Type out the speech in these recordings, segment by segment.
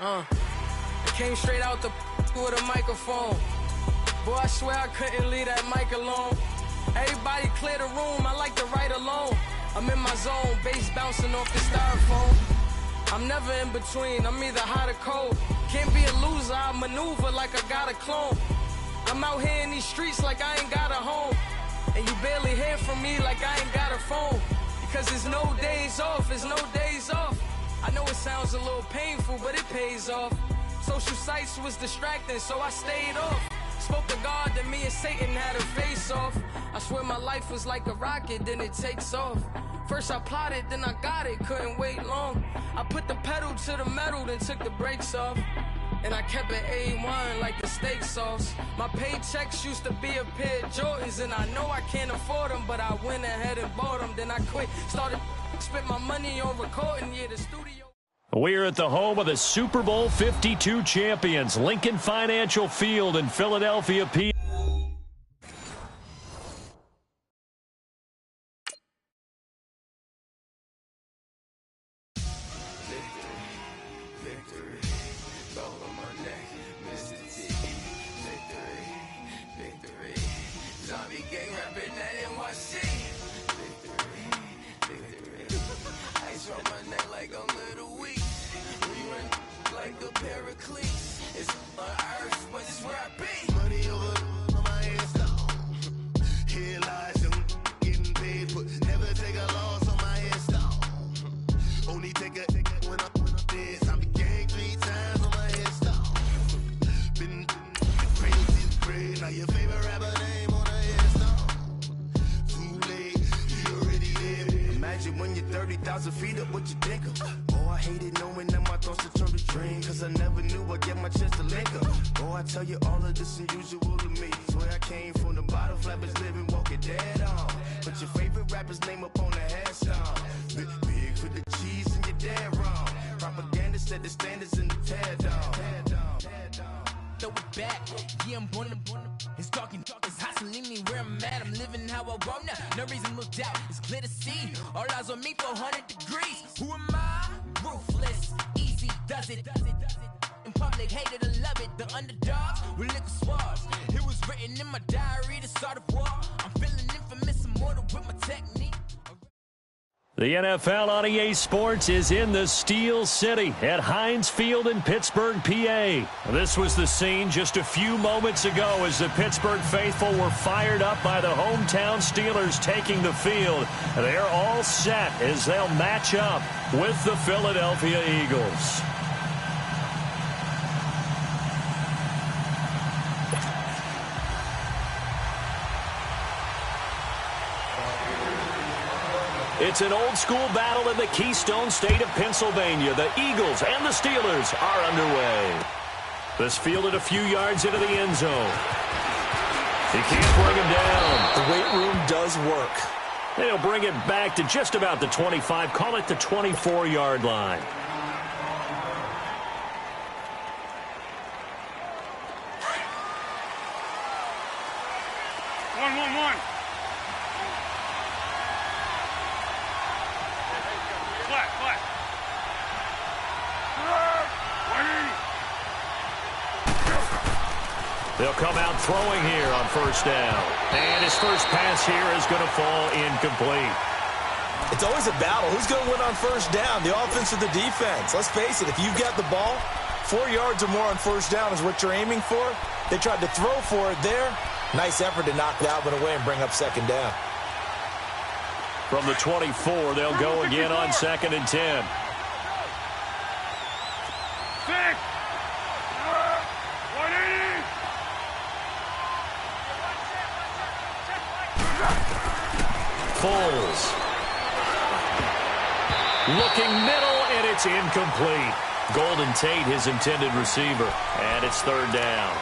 I came straight out the with a microphone. Boy, I swear I couldn't leave that mic alone. Everybody clear the room, I like to write alone. I'm in my zone, bass bouncing off the styrofoam. I'm never in between, I'm either hot or cold. Can't be a loser, I maneuver like I got a clone. I'm out here in these streets like I ain't got a home. And you barely hear from me like I ain't got a phone. Because there's no days off, there's no days off. I know it sounds a little painful, but it pays off. Social sites was distracting, so I stayed off. Spoke to God that me and Satan had a face off. I swear my life was like a rocket, then it takes off. First I plotted, then I got it, couldn't wait long. I put the pedal to the metal, then took the brakes off. And I kept it A1 like the steak sauce. My paychecks used to be a pair of Jordans, and I know I can't afford them, but I went ahead and bought them. Then I quit, started spent my money on recording, yeah, the studio. We're at the home of the Super Bowl 52 champions, Lincoln Financial Field in Philadelphia, PA. When you're 30,000 feet up, what you think of? Oh, I hated knowing that my thoughts would turn to dream, cause I never knew I'd get my chance to link up. Oh, I tell you all of this unusual to me. Swear I came from the bottom, flappers living, walking dead on. Put your favorite rapper's name up on the headstone. Big for the cheese and you're dead wrong. Propaganda set the standards in the tear down. Throw it back, yeah, I'm born to it's talking, it's hustling me where I'm at. I'm living how I want now. No reason to doubt, it's clear to see. All eyes on me, 400 degrees. Who am I? Ruthless, easy, does it. In public, hate it or love it. The underdogs with liquor swabs. It was written in my diary to start a war. I'm feeling infamous, immortal with my technique. The NFL on EA Sports is in the Steel City at Heinz Field in Pittsburgh, PA. This was the scene just a few moments ago as the Pittsburgh faithful were fired up by the hometown Steelers taking the field. They're all set as they'll match up with the Philadelphia Eagles. It's an old-school battle in the Keystone State of Pennsylvania. The Eagles and the Steelers are underway. This fielded a few yards into the end zone. He can't bring him down. The weight room does work. They'll bring it back to just about the 25. Call it the 24-yard line. One. Flat. They'll come out throwing here on first down. And his first pass here is going to fall incomplete. It's always a battle. Who's going to win on first down, the offense or the defense? Let's face it, if you've got the ball, 4 yards or more on first down is what you're aiming for. They tried to throw for it there. Nice effort to knock that one away and bring up second down. From the 24, they'll go again on 2nd and 10. Foles. Looking middle, and it's incomplete. Golden Tate, his intended receiver, and it's third down.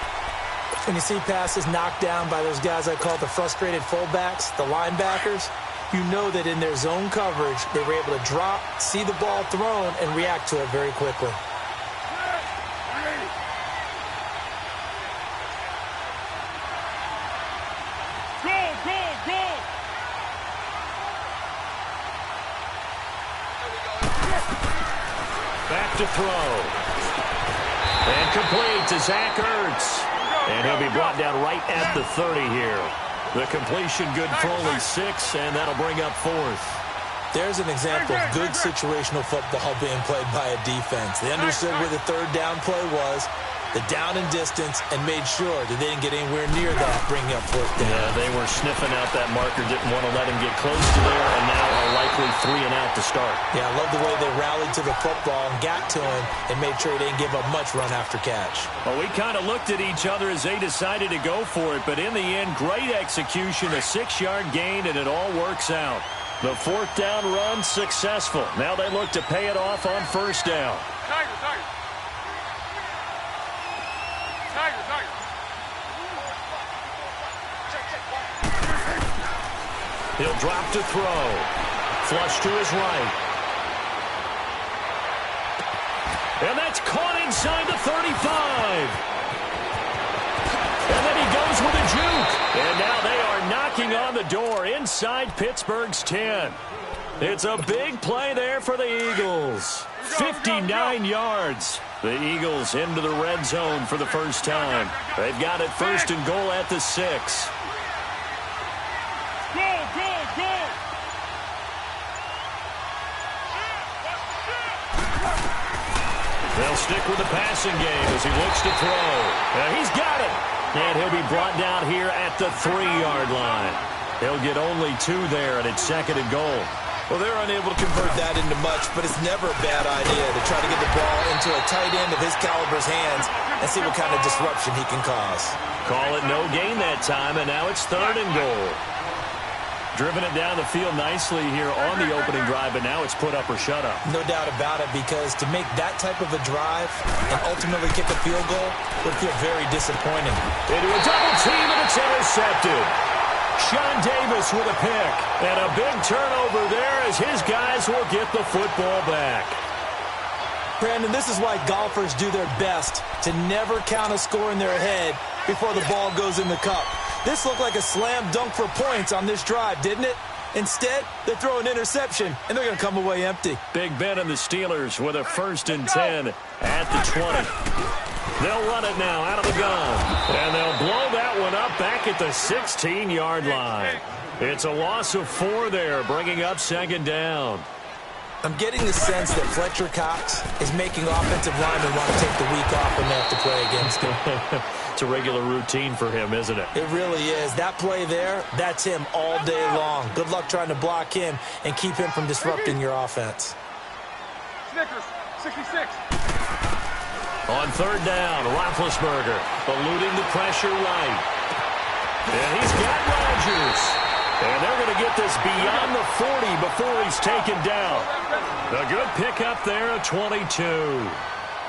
When you see passes knocked down by those guys I call the frustrated fullbacks, the linebackers, you know that in their zone coverage, they were able to drop, see the ball thrown, and react to it very quickly. Go! Back to throw. And complete to Zach Ertz. And he'll be brought down right at the 30 here. The completion good for only 6, and that'll bring up 4th. There's an example of good situational football being played by a defense. They understood where the third down play was, the down and distance, and made sure that they didn't get anywhere near that, bringing up 4th down. Yeah, they were sniffing out that marker, didn't want to let him get close to there, and now a likely 3 and out to start. Yeah, I love the way they rallied to the football and got to him and made sure he didn't give up much run after catch. Well, we kind of looked at each other as they decided to go for it, but in the end, great execution, a 6-yard gain, and it all works out. The 4th down run successful. Now they look to pay it off on 1st down. Tiger. He'll drop to throw. Flush to his right. And that's caught inside the 35. And then he goes with a juke. And now they are knocking on the door inside Pittsburgh's 10. It's a big play there for the Eagles. 59 yards. The Eagles into the red zone for the first time. They've got it 1st and goal at the 6. They'll stick with the passing game as he looks to throw. He's got it. And he'll be brought down here at the 3-yard line. He'll get only 2 there, and it's 2nd and goal. Well, they're unable to convert that into much, but it's never a bad idea to try to get the ball into a tight end of his caliber's hands and see what kind of disruption he can cause. Call it no gain that time, and now it's 3rd and goal. Driven it down the field nicely here on the opening drive, but now it's put up or shut up. No doubt about it, because to make that type of a drive and ultimately kick a field goal would feel very disappointing. Into a double team, and it's intercepted. Sean Davis with a pick. And a big turnover there as his guys will get the football back. Brandon, this is why golfers do their best to never count a score in their head before the ball goes in the cup. This looked like a slam dunk for points on this drive, didn't it? Instead, they throw an interception, and they're going to come away empty. Big Ben and the Steelers with a 1st and 10 at the 20. They'll run it now out of the gun. And they'll blow that one up back at the 16-yard line. It's a loss of 4 there, bringing up 2nd down. I'm getting the sense that Fletcher Cox is making offensive linemen want to take the week off when they have to play against him. It's a regular routine for him, isn't it? It really is. That play there, that's him all day long. Good luck trying to block him and keep him from disrupting your offense. Snickers, 66. On 3rd down, Roethlisberger eluding the pressure right. And he's got Rodgers. And they're going to get this beyond the 40 before he's taken down. A good pickup there at 22.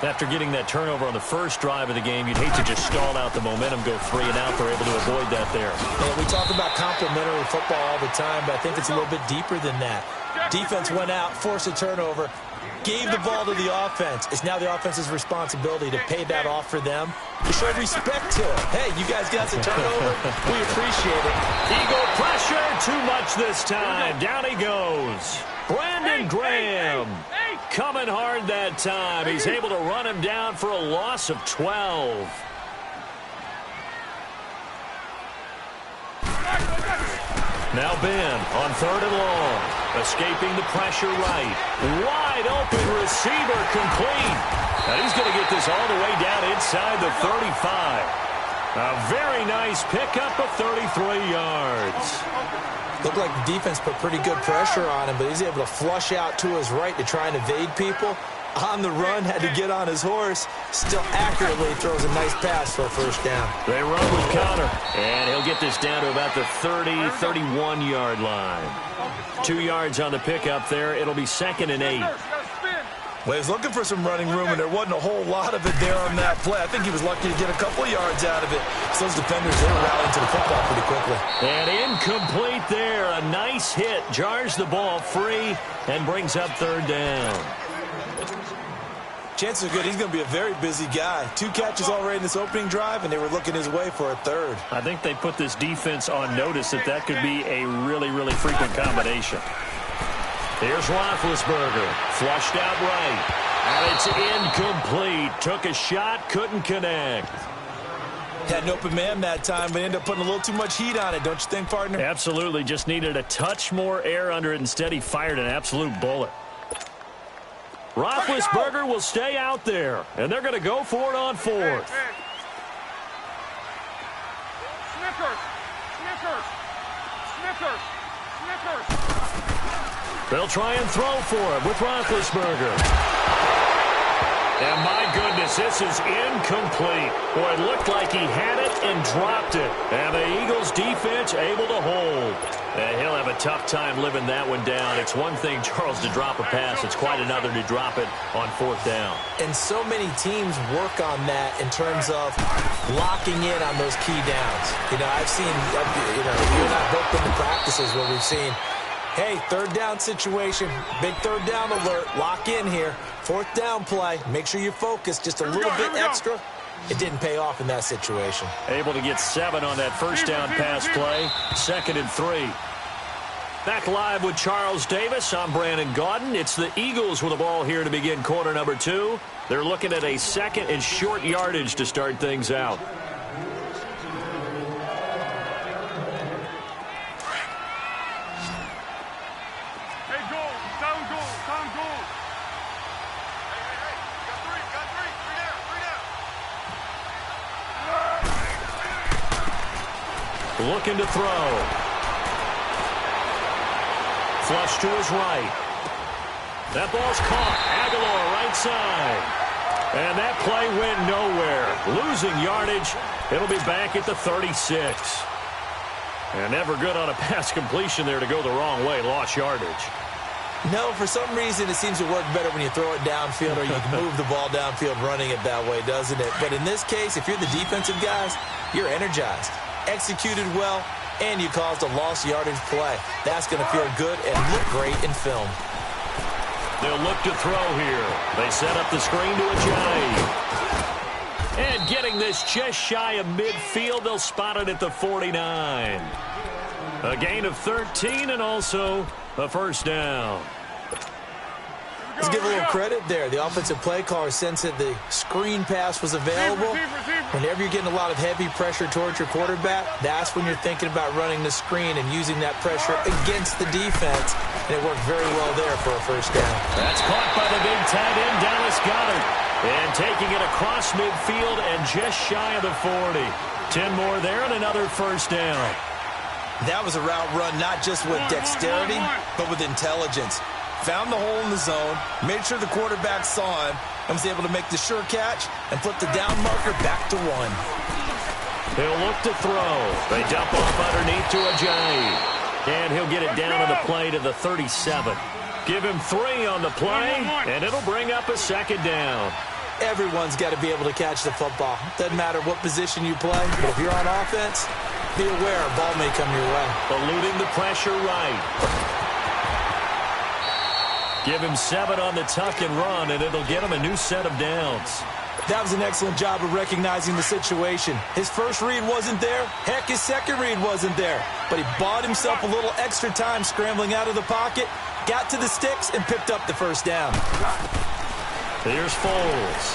After getting that turnover on the first drive of the game, you'd hate to just stall out the momentum, go 3 and out. They're able to avoid that there. Yeah, we talk about complementary football all the time, but I think it's a little bit deeper than that. Defense went out, forced a turnover, gave the ball to the offense. It's now the offense's responsibility to pay that off for them, to show respect to it. Hey, you guys got the turnover. We appreciate it. Eagle pressure, too much this time. Down he goes. Brandon Graham coming hard that time. He's able to run him down for a loss of 12. Now Ben on 3rd and long. Escaping the pressure right. Wide open receiver complete. And he's going to get this all the way down inside the 35. A very nice pickup of 33 yards. Looked like the defense put pretty good pressure on him, but he's able to flush out to his right to try and evade people. On the run, had to get on his horse. Still accurately throws a nice pass for a 1st down. They run with Connor, and he'll get this down to about the 30, 31-yard line. 2 yards on the pickup there. It'll be 2nd and 8. Well, he was looking for some running room, and there wasn't a whole lot of it there on that play. I think he was lucky to get a couple of yards out of it. So those defenders, they were rallying to the football pretty quickly. And incomplete there. A nice hit. Jars the ball free and brings up 3rd down. Chances are good he's going to be a very busy guy. 2 catches already in this opening drive, and they were looking his way for a 3rd. I think they put this defense on notice that could be a really, really frequent combination. Here's Roethlisberger, flushed out right, and it's incomplete. He took a shot, couldn't connect. Had an open man that time, but ended up putting a little too much heat on it, don't you think, partner? Absolutely. Just needed a touch more air under it. Instead, he fired an absolute bullet. Roethlisberger will stay out there, and they're going to go for it on fourth. Snickers! Snickers! Snickers! Snickers! They'll try and throw for him with Roethlisberger. And my goodness, this is incomplete. Boy, it looked like he had it and dropped it. And the Eagles defense able to hold. And he'll have a tough time living that one down. It's one thing, Charles, to drop a pass. It's quite another to drop it on fourth down. And so many teams work on that in terms of locking in on those key downs. You know, I've seen, you and I both been to practices where we've seen, hey, third down situation, big third down alert, lock in here. Fourth down play, make sure you focus just a little bit extra. It didn't pay off in that situation. Able to get 7 on that first down pass play. 2nd and 3. Back live with Charles Davis. I'm Brandon Gaudin. It's the Eagles with the ball here to begin quarter number 2. They're looking at a 2nd and short yardage to start things out. Looking to throw. Flush to his right. That ball's caught. Aguilar right side. And that play went nowhere. Losing yardage. It'll be back at the 36. And never good on a pass completion there to go the wrong way. Lost yardage. No, for some reason it seems to work better when you throw it downfield or you can move the ball downfield running it that way, doesn't it? But in this case, if you're the defensive guys, you're energized. Executed well, and you caused a lost yardage play. That's going to feel good and look great in film. They'll look to throw here. They set up the screen to Ajayi. And getting this just shy of midfield, they'll spot it at the 49. A gain of 13 and also a first down. Let's give a little credit there. The offensive play caller sensed that the screen pass was available. Whenever you're getting a lot of heavy pressure towards your quarterback, that's when you're thinking about running the screen and using that pressure against the defense. And it worked very well there for a first down. That's caught by the big tight end, Dallas Goedert. And taking it across midfield and just shy of the 40. 10 more there and another first down. That was a route run not just with dexterity, but with intelligence. Found the hole in the zone, made sure the quarterback saw him, and was able to make the sure catch and flip the down marker back to 1. He'll look to throw. They dump off underneath to Ajayi. And he'll get it down on the play to the 37. Give him 3 on the play, and it'll bring up a second down. Everyone's got to be able to catch the football. Doesn't matter what position you play, but if you're on offense, be aware a ball may come your way. Eluding the pressure right. Give him 7 on the tuck and run, and it'll get him a new set of downs. That was an excellent job of recognizing the situation. His first read wasn't there. Heck, his second read wasn't there. But he bought himself a little extra time scrambling out of the pocket, got to the sticks, and picked up the first down. Here's Foles.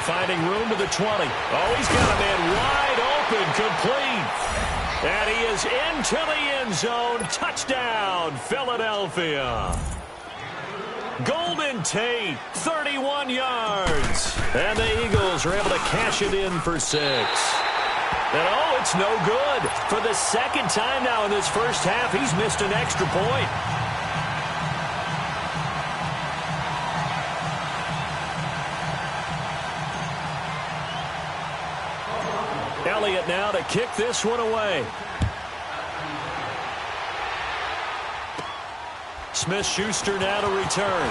Finding room to the 20. Oh, he's got a man wide open, complete. And he is into the end zone. Touchdown, Philadelphia. Golden Tate, 31 yards. And the Eagles are able to cash it in for 6. And, oh, it's no good. For the second time now in this first half, he's missed an extra point. Elliott now to kick this one away. Smith-Schuster now to return.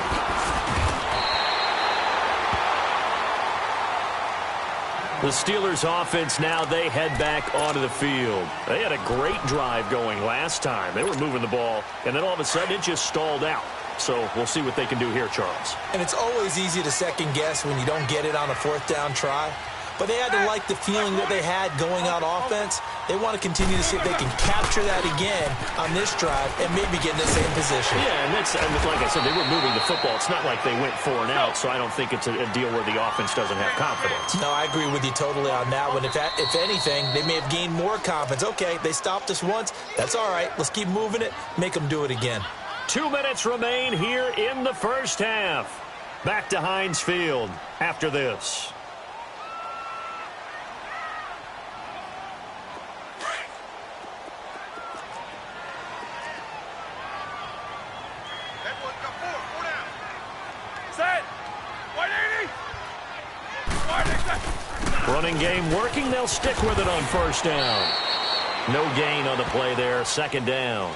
The Steelers offense now, they head back onto the field. They had a great drive going last time. They were moving the ball, and then all of a sudden it just stalled out. So we'll see what they can do here, Charles. And it's always easy to second guess when you don't get it on a fourth down try. but they had to like the feeling that they had going on offense. They want to continue to see if they can capture that again on this drive and maybe get in the same position. Yeah, and like I said, they were moving the football. It's not like they went 4 and out, so I don't think it's a deal where the offense doesn't have confidence. No, I agree with you totally on that one. If anything, they may have gained more confidence. Okay, they stopped us once. That's all right. Let's keep moving it. Make them do it again. 2 minutes remain here in the first half. Back to Heinz Field after this. Running game working. They'll stick with it on first down. No gain on the play there. Second down.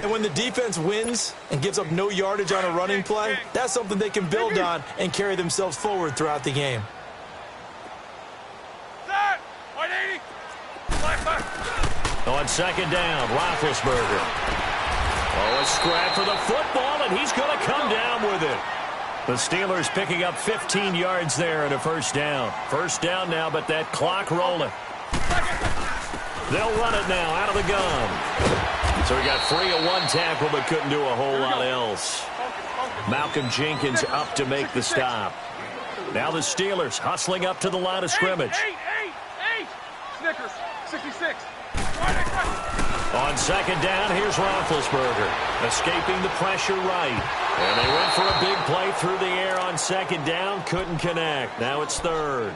And when the defense wins and gives up no yardage on a running play, that's something they can build on and carry themselves forward throughout the game. On second down, Roethlisberger. Oh, a scrap for the football, and he's going to come down with it. The Steelers picking up 15 yards there at a first down. First down now, but that clock rolling. They'll run it now out of the gun. So he got free of one tackle, but couldn't do a whole lot else. Malcolm Jenkins up to make the stop. Now the Steelers hustling up to the line of scrimmage. Snickers, 66. On second down, here's Roethlisberger. Escaping the pressure right. And they went for a big play through the air on second down. Couldn't connect. Now it's third.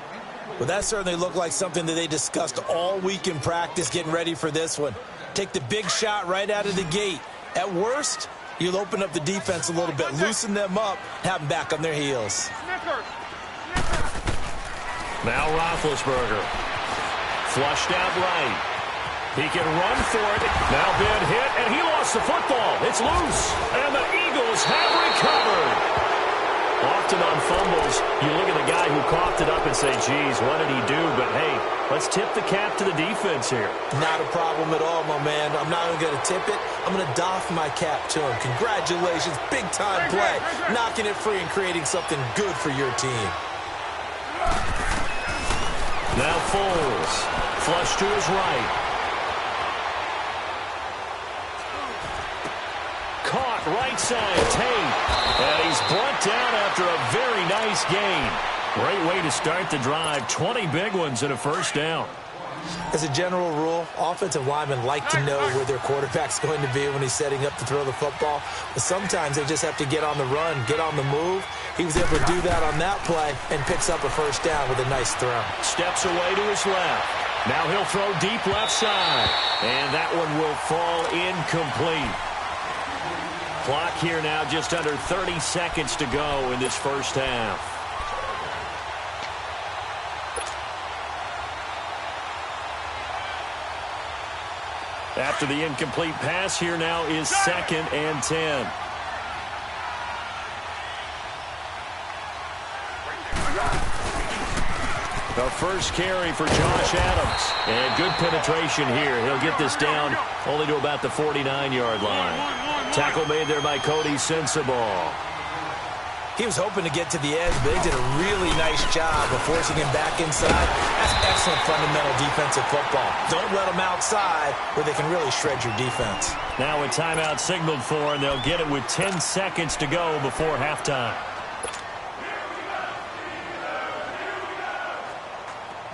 Well, that certainly looked like something that they discussed all week in practice getting ready for this one. Take the big shot right out of the gate. At worst, you'll open up the defense a little bit, loosen them up, have them back on their heels. Now Roethlisberger. Flushed out right. He can run for it. Now been hit, and he lost the football. It's loose, and the Eagles have recovered. Often on fumbles, you look at the guy who coughed it up and say, geez, what did he do? But, hey, let's tip the cap to the defense here. Not a problem at all, my man. I'm not even going to tip it. I'm going to doff my cap to him. Congratulations. Big-time play. Knocking it free and creating something good for your team. Now Foles. Flush to his right. Caught right side, Tate. And he's brought down after a very nice gain. Great way to start the drive. 20 big ones and a first down. As a general rule, offensive linemen like to know where their quarterback's going to be when he's setting up to throw the football. But sometimes they just have to get on the run, get on the move. He was able to do that on that play and picks up a first down with a nice throw. Steps away to his left. Now he'll throw deep left side. And that one will fall incomplete. Clock here now just under 30 seconds to go in this first half. After the incomplete pass, here now is 2nd and 10. The first carry for Josh Adams. And good penetration here. He'll get this down only to about the 49-yard line. Tackle made there by Cody Sensabaugh. He was hoping to get to the edge, but they did a really nice job of forcing him back inside. That's excellent fundamental defensive football. Don't let them outside where they can really shred your defense. Now a timeout signaled for, and they'll get it with 10 seconds to go before halftime.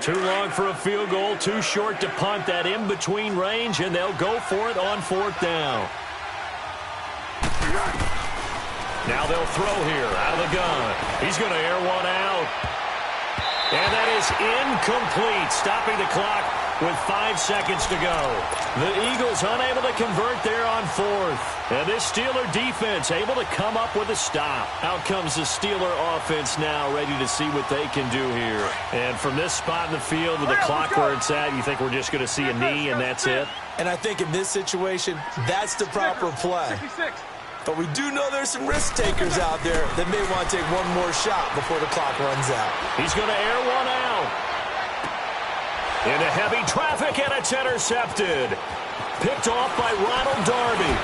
Too long for a field goal, too short to punt that in-between range, and they'll go for it on 4th down. Now they'll throw here out of the gun. He's going to air one out. And that is incomplete, stopping the clock with 5 seconds to go. The Eagles unable to convert there on 4th. And this Steeler defense able to come up with a stop. Out comes the Steeler offense now, ready to see what they can do here. And from this spot in the field with the clock where it's at, you think we're just going to see a knee and that's it? And I think in this situation, that's the proper play. But we do know there's some risk takers out there that may want to take one more shot before the clock runs out. He's going to air one out. Into heavy traffic, and it's intercepted. Picked off by Ronald Darby.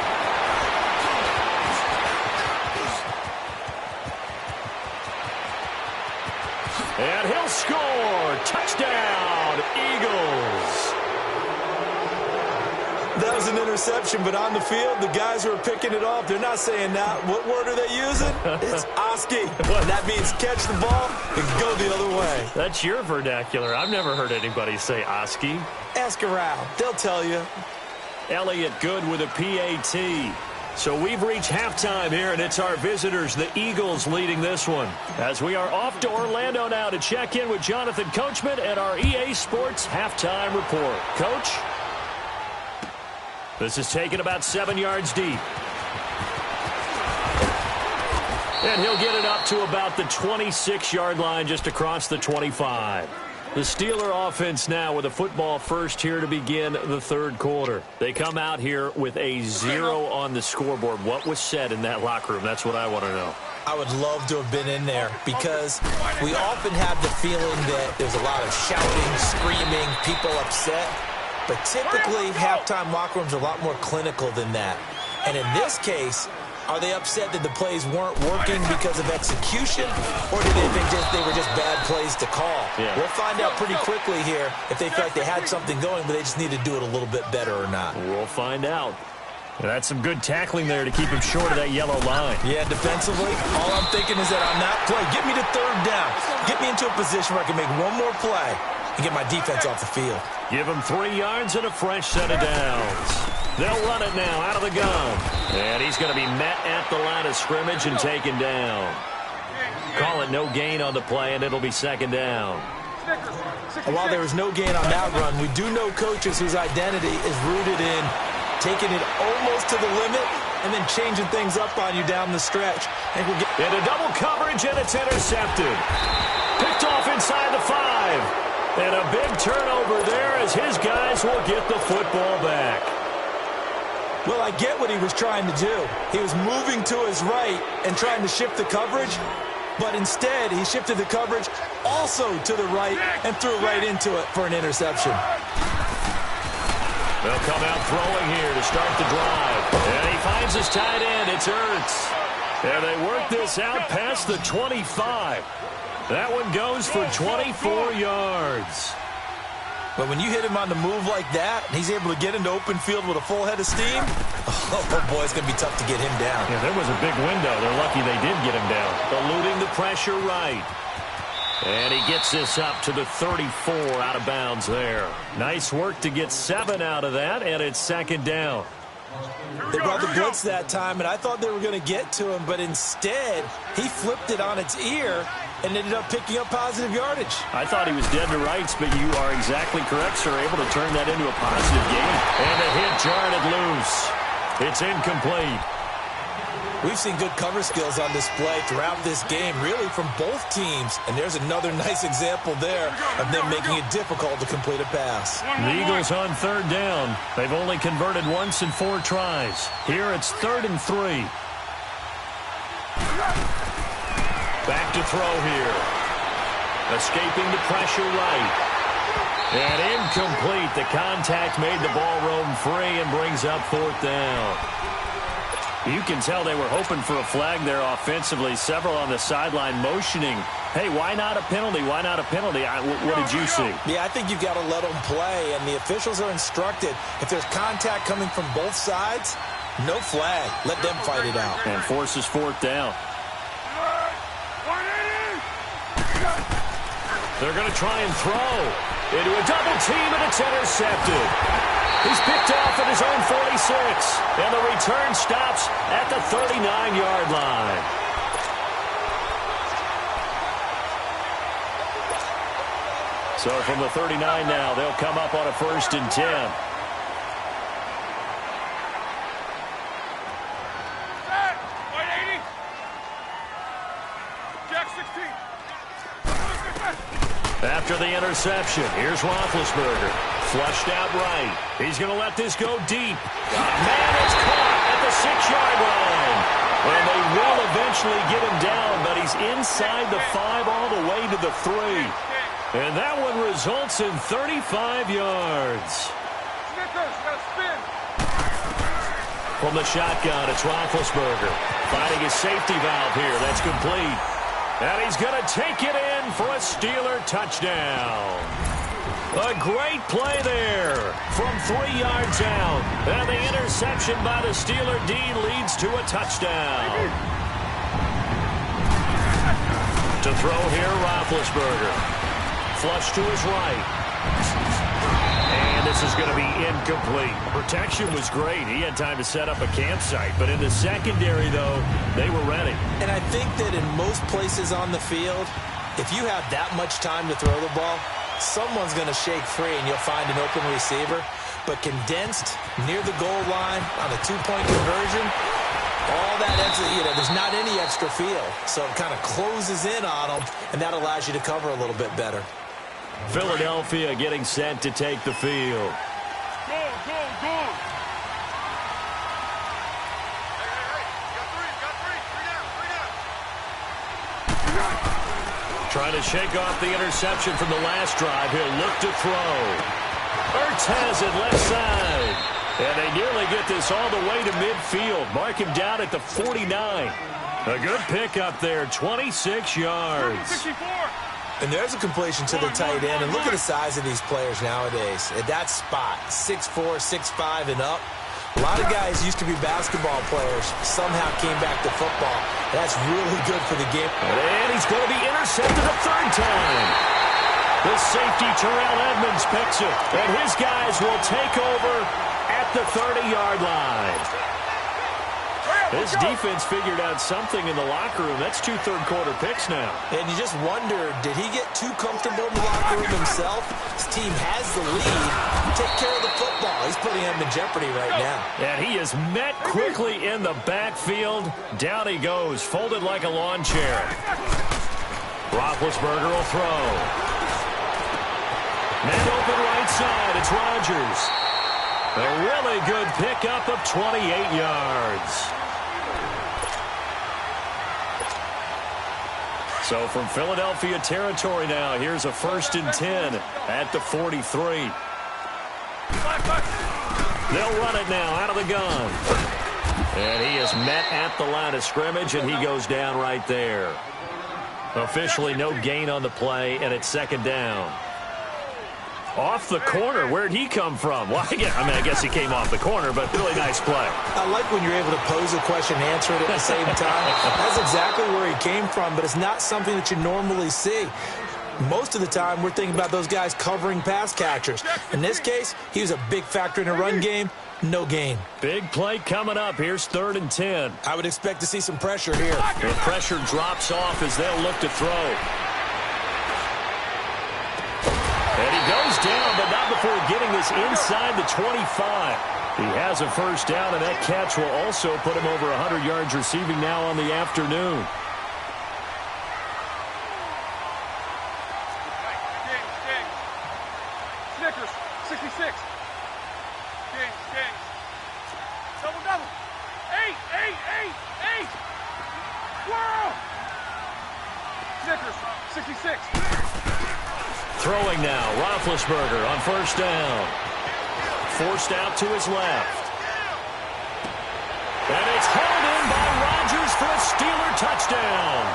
And he'll score. Touchdown, Eagles. That was an interception, but on the field, the guys who are picking it off, they're not saying that. What word are they using? It's Oski. And that means catch the ball and go the other way. That's your vernacular. I've never heard anybody say Oski. Ask around. They'll tell you. Elliott good with a PAT. So we've reached halftime here, and it's our visitors, the Eagles, leading this one. As we are off to Orlando now to check in with Jonathan Coachman and our EA Sports halftime report. Coach? This is taken about 7 yards deep. And he'll get it up to about the 26-yard line, just across the 25. The Steeler offense now with a football first here to begin the third quarter. They come out here with a 0 on the scoreboard. What was said in that locker room? That's what I want to know. I would love to have been in there because we often have the feeling that there's a lot of shouting, screaming, people upset. But typically, halftime locker rooms are a lot more clinical than that. And in this case, are they upset that the plays weren't working because of execution, or do they think they were just bad plays to call? Yeah. We'll find out pretty quickly here if they feel like they had something going, but they just need to do it a little bit better or not. We'll find out. That's some good tackling there to keep him short of that yellow line. Yeah, defensively, all I'm thinking is that on that play, get me to third down. Get me into a position where I can make one more play and get my defense off the field. Give him 3 yards and a fresh set of downs. They'll run it now out of the gun. And he's going to be met at the line of scrimmage and taken down. Call it no gain on the play, and it'll be second down. And while there was no gain on that run, we do know coaches whose identity is rooted in taking it almost to the limit and then changing things up on you down the stretch. And we'll get into double coverage, and it's intercepted. Picked off inside the 5. And a big turnover there as his guys will get the football back. Well, I get what he was trying to do. He was moving to his right and trying to shift the coverage, but instead he shifted the coverage also to the right and threw right into it for an interception. They'll come out throwing here to start the drive. And he finds his tight end. It's Ertz. And they work this out past the 25. That one goes for 24 yards. But when you hit him on the move like that, and he's able to get into open field with a full head of steam, oh boy, it's going to be tough to get him down. Yeah, there was a big window. They're lucky they did get him down. Eluding the pressure right. And he gets this up to the 34 out of bounds there. Nice work to get 7 out of that, and it's second down. They brought the blitz that time, and I thought they were going to get to him, but instead, he flipped it on its ear and ended up picking up positive yardage. I thought he was dead to rights, but you are exactly correct, sir. Able to turn that into a positive gain. And the hit jarred it loose. It's incomplete. We've seen good cover skills on display throughout this game, really from both teams. And there's another nice example there of them making it difficult to complete a pass. The Eagles on third down. They've only converted once in 4 tries. Here it's 3rd and 3. Back to throw here. Escaping the pressure right. And incomplete. The contact made the ball roam free and brings up 4th down. You can tell they were hoping for a flag there offensively. Several on the sideline motioning. Hey, why not a penalty? Why not a penalty? What did you see? Yeah, I think you've got to let them play, and the officials are instructed. If there's contact coming from both sides, no flag. Let them fight it out. And forces 4th down. They're going to try and throw into a double team, and it's intercepted. He's picked off at his own 46, and the return stops at the 39-yard line. So from the 39 now, they'll come up on a 1st and 10. After the interception, here's Roethlisberger. Flushed out right. He's going to let this go deep. Man, it's caught at the 6-yard line. And they will eventually get him down, but he's inside the 5 all the way to the 3. And that one results in 35 yards. From the shotgun, it's Roethlisberger. Finding his safety valve here. That's complete. And he's going to take it in for a Steeler touchdown. A great play there from 3 yards out. And the interception by the Steeler D leads to a touchdown. To throw here, Roethlisberger. Flush to his right. And this is going to be incomplete. Protection was great. He had time to set up a campsite. But in the secondary, though, they were ready. And I think that in most places on the field, if you have that much time to throw the ball, someone's going to shake free and you'll find an open receiver. But condensed near the goal line on a two-point conversion, all that extra, there's not any extra field. So it kind of closes in on them, and that allows you to cover a little bit better. Philadelphia getting set to take the field. Go, go, go. Trying to shake off the interception from the last drive. He'll look to throw. Ertz has it left side. And they nearly get this all the way to midfield. Mark him down at the 49. A good pickup there, 26 yards. 64. And there's a completion to the tight end. And look at the size of these players nowadays. At that spot, 6'4", 6'5", and up. A lot of guys used to be basketball players, somehow came back to football. That's really good for the game. And he's going to be intercepted a third time. The safety, Terrell Edmonds, picks it. And his guys will take over at the 30-yard line. This defense figured out something in the locker room. That's 2 third-quarter picks now. And you just wonder, did he get too comfortable in the locker room himself? His team has the lead. Take care of the football. He's putting him in jeopardy right now. And he is met quickly in the backfield. Down he goes, folded like a lawn chair. Roethlisberger will throw. Man open right side. It's Rodgers. A really good pickup of 28 yards. So from Philadelphia territory now, here's a 1st and 10 at the 43. They'll run it now out of the gun. And he is met at the line of scrimmage, and he goes down right there. Officially no gain on the play, and it's 2nd down. Off the corner. Where'd he come from? Well, I guess he came off the corner, but really nice play. I like when you're able to pose a question and answer it at the same time. That's exactly where he came from, but it's not something that you normally see. Most of the time, we're thinking about those guys covering pass catchers. In this case, he was a big factor in the run game. No gain. Big play coming up. Here's 3rd and 10. I would expect to see some pressure here. The pressure drops off as they'll look to throw. And he goes down, but not before getting this inside the 25. He has a 1st down, and that catch will also put him over 100 yards receiving now on the afternoon. Snickers, 66. Kings. Double. 8. Squirrel. Snickers, 66. Throwing now, Roethlisberger on 1st down. Forced out to his left. And it's held in by Rodgers for a Steeler touchdown.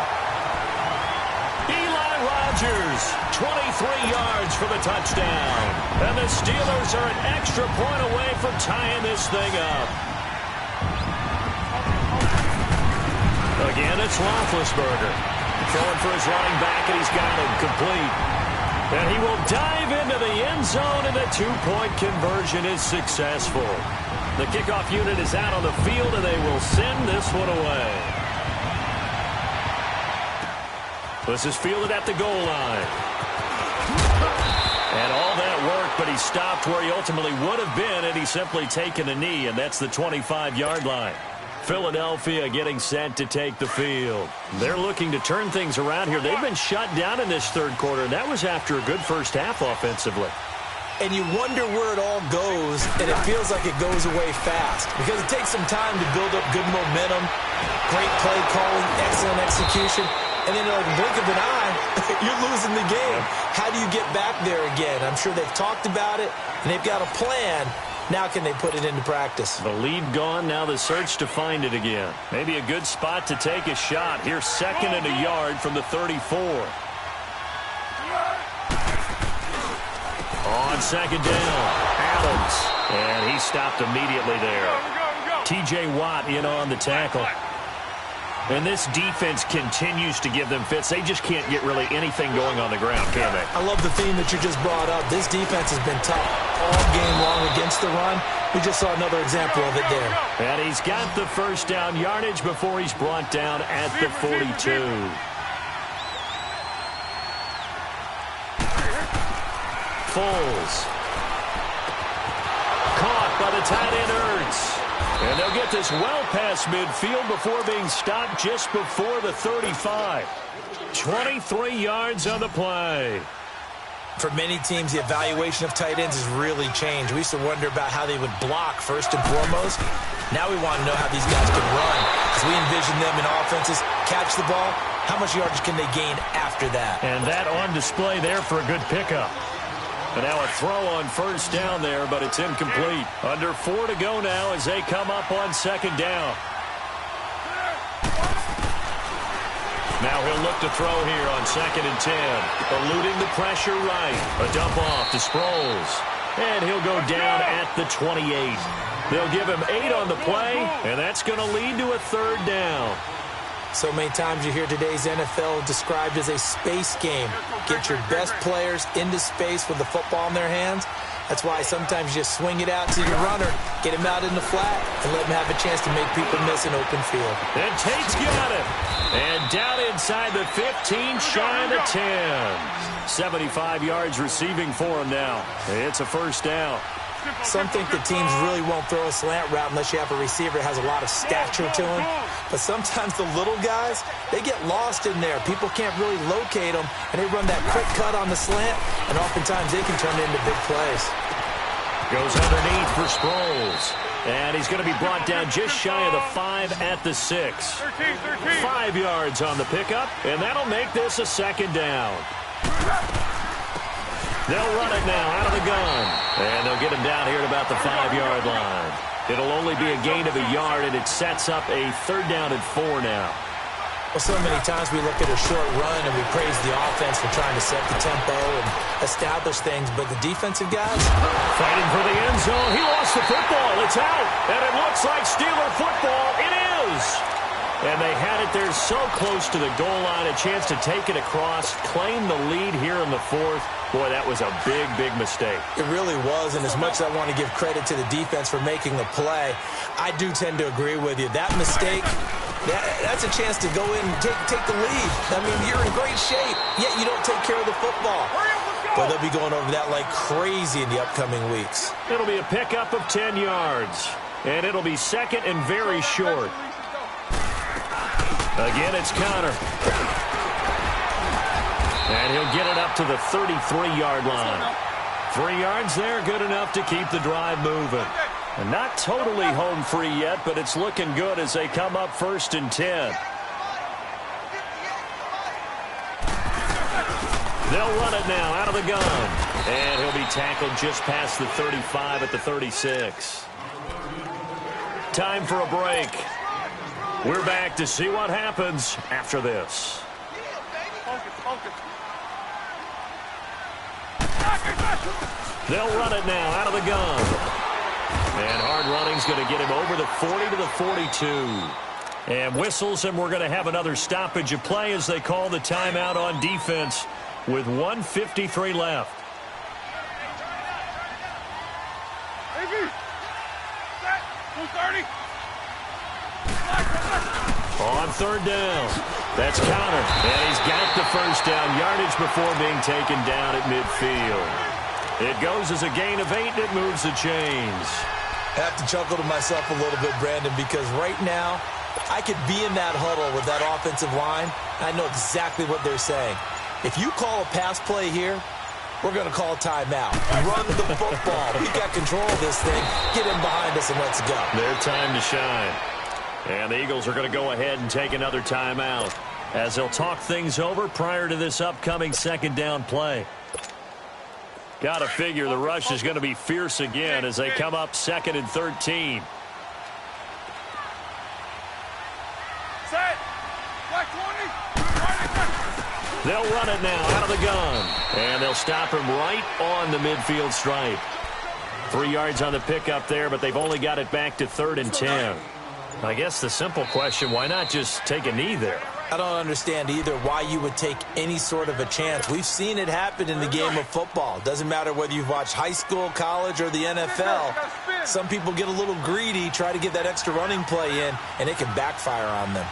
Eli Rodgers, 23 yards for the touchdown. And the Steelers are an extra point away from tying this thing up. Again, it's Roethlisberger. Throwing for his running back, and he's got him complete. And he will dive into the end zone, and the 2-point conversion is successful. The kickoff unit is out on the field, and they will send this one away. This is fielded at the goal line. And all that work, but he stopped where he ultimately would have been, and he's simply taken a knee, and that's the 25-yard line. Philadelphia getting set to take the field. They're looking to turn things around here. They've been shut down in this 3rd quarter, and that was after a good 1st half offensively. And you wonder where it all goes, and it feels like it goes away fast because it takes some time to build up good momentum, great play calling, excellent execution, and then in like a blink of an eye, you're losing the game. How do you get back there again? I'm sure they've talked about it, and they've got a plan, Now can they put it into practice? The lead gone, now the search to find it again. Maybe a good spot to take a shot. Here's 2nd and a yard from the 34. On 2nd down, Adams. And he stopped immediately there. T.J. Watt in on the tackle. And this defense continues to give them fits. They just can't get really anything going on the ground, can they? I love the theme that you just brought up. This defense has been tough all game long against the run. We just saw another example of it there. And he's got the first down yardage before he's brought down at the 42. Foles. Caught by the tight end Ertz. And they'll get this well past midfield before being stopped just before the 35. 23 yards on the play. For many teams, the evaluation of tight ends has really changed. We used to wonder about how they would block first and foremost. Now we want to know how these guys can run. As we envision them in offenses, catch the ball, how much yardage can they gain after that? And that on display there for a good pickup. And now a throw on first down there, but it's incomplete. Under 4 to go now as they come up on 2nd down. Now he'll look to throw here on 2nd and 10. Eluding the pressure right. A dump off to Sproles. And he'll go down at the 28. They'll give him 8 on the play, and that's going to lead to a 3rd down. So many times you hear today's NFL described as a space game. Get your best players into space with the football in their hands. That's why sometimes you just swing it out to your runner, get him out in the flat, and let him have a chance to make people miss an open field. And Tate's got it. And down inside the 15, shy of the 10. 75 yards receiving for him now. It's a first down. Some think that teams really won't throw a slant route unless you have a receiver that has a lot of stature to him. But sometimes the little guys, they get lost in there. People can't really locate them, and they run that quick cut on the slant, and oftentimes they can turn it into big plays. Goes underneath for Sproles. And he's going to be brought down just shy of the 5 at the 6. 5 yards on the pickup, and that'll make this a 2nd down. They'll run it now out of the gun. And they'll get him down here at about the 5-yard line. It'll only be a gain of a yard, and it sets up a 3rd down and 4 now. Well, so many times we look at a short run and we praise the offense for trying to set the tempo and establish things, but the defensive guys fighting for the end zone. He lost the football. It's out, and it looks like Steeler football. It is. And they had it there so close to the goal line, a chance to take it across, claim the lead here in the 4th. Boy, that was a big, big mistake. It really was, and as much as I want to give credit to the defense for making the play, I do tend to agree with you. That mistake, that's a chance to go in and take the lead. I mean, you're in great shape, yet you don't take care of the football. But they'll be going over that like crazy in the upcoming weeks. It'll be a pickup of 10 yards, and it'll be 2nd and very short. Again, it's Connor. And he'll get it up to the 33-yard line. 3 yards there, good enough to keep the drive moving. And not totally home free yet, but it's looking good as they come up 1st and 10. They'll run it now out of the gun. And he'll be tackled just past the 35 at the 36. Time for a break. We're back to see what happens after this. They'll run it now out of the gun. And hard running's going to get him over the 40 to the 42. And whistles, and we're going to have another stoppage of play as they call the timeout on defense with 1:53 left. On 3rd down, that's Connor, and he's got the first down yardage before being taken down at midfield. It goes as a gain of 8, and it moves the chains. I have to chuckle to myself a little bit, Brandon, because right now I could be in that huddle with that offensive line. I know exactly what they're saying. If you call a pass play here, we're going to call a timeout. Run the football. We got control of this thing. Get in behind us and let's go. Their time to shine. And the Eagles are going to go ahead and take another timeout as they'll talk things over prior to this upcoming 2nd down play. Got to figure the rush is going to be fierce again as they come up 2nd and 13. Set. Black 20. They'll run it now out of the gun. And they'll stop him right on the midfield stripe. 3 yards on the pickup there, but they've only got it back to 3rd and 10. I guess the simple question, why not just take a knee there? I don't understand either why you would take any sort of a chance. We've seen it happen in the game of football. Doesn't matter whether you've watched high school, college, or the NFL. Some people get a little greedy, try to get that extra running play in, and it can backfire on them.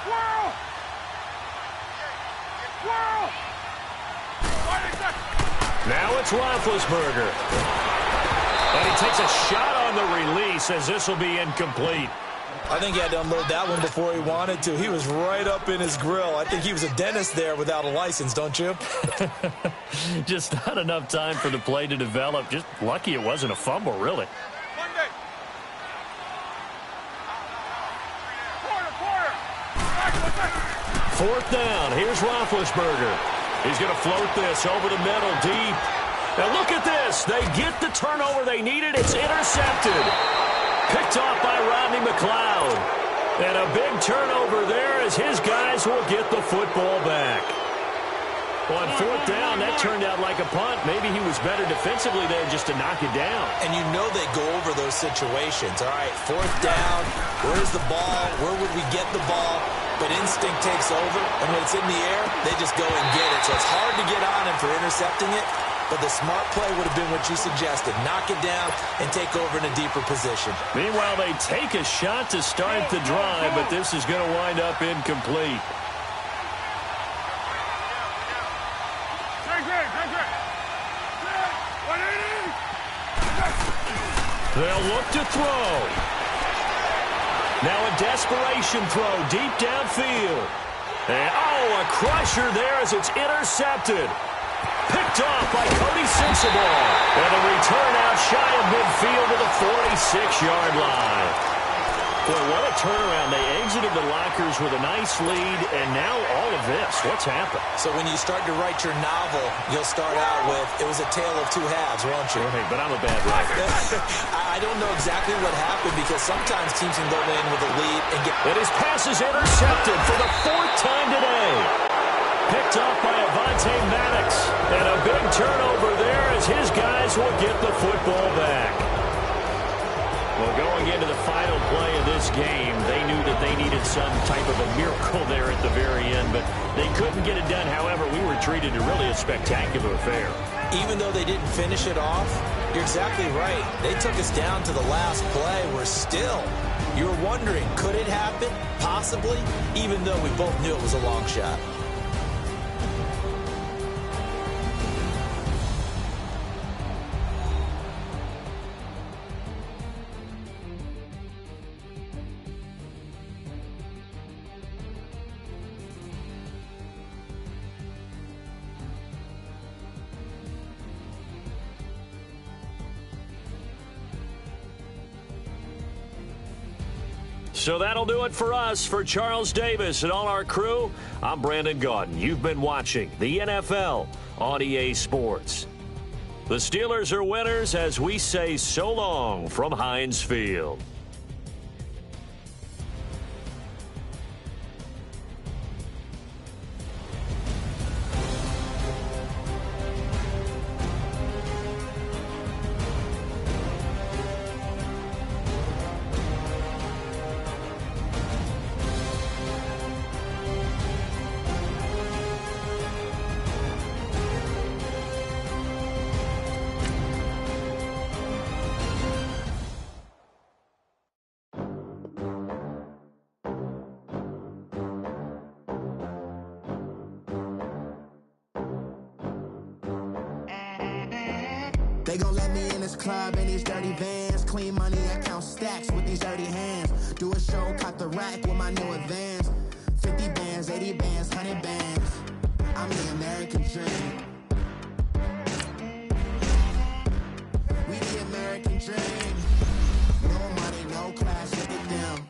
Now it's Roethlisberger. And he takes a shot on the release as this will be incomplete. I think he had to unload that one before he wanted to. He was right up in his grill. I think he was a dentist there without a license, don't you? Just not enough time for the play to develop. Just lucky it wasn't a fumble, really. Fourth down. Here's Roethlisberger. He's going to float this over the middle, deep. And look at this. They get the turnover they needed. It's intercepted. Picked off by Rodney McLeod. And a big turnover there as his guys will get the football back. On fourth down, that turned out like a punt. Maybe he was better defensively there just to knock it down. And you know they go over those situations. All right, fourth down, where's the ball? Where would we get the ball? But instinct takes over, and when it's in the air, they just go and get it. So it's hard to get on him for intercepting it. But the smart play would have been what you suggested. Knock it down and take over in a deeper position. Meanwhile, they take a shot to start the drive, but this is going to wind up incomplete. They'll look to throw. Now a desperation throw deep downfield. And, a crusher there as it's intercepted. Picked off by Cody Sensabaugh. And a return out shy of midfield to the 46-yard line. Boy, what a turnaround. They exited the lockers with a nice lead, and now all of this. What's happened? So when you start to write your novel, you'll start out with, it was a tale of two halves, won't you? Right, but I'm a bad writer. I don't know exactly what happened because sometimes teams can go in with a lead and get... And his pass is intercepted for the 4th time today. Picked off by Avonte Maddox. And a big turnover there as his guys will get the football back. Well, going into the final play of this game, they knew that they needed some type of a miracle there at the very end, but they couldn't get it done. However, we were treated to really a spectacular affair. Even though they didn't finish it off, you're exactly right. They took us down to the last play. You're wondering, could it happen? Possibly, even though we both knew it was a long shot. So that'll do it for us. For Charles Davis and all our crew, I'm Brandon Gaudin. You've been watching the NFL on EA Sports. The Steelers are winners as we say so long from Heinz Field. They gon' let me in this club in these dirty vans. Clean money, I count stacks with these dirty hands. Do a show, cop the rack with my new advance. 50 bands, 80 bands, 100 bands. I'm the American dream. We the American dream. No money, no class, look at them.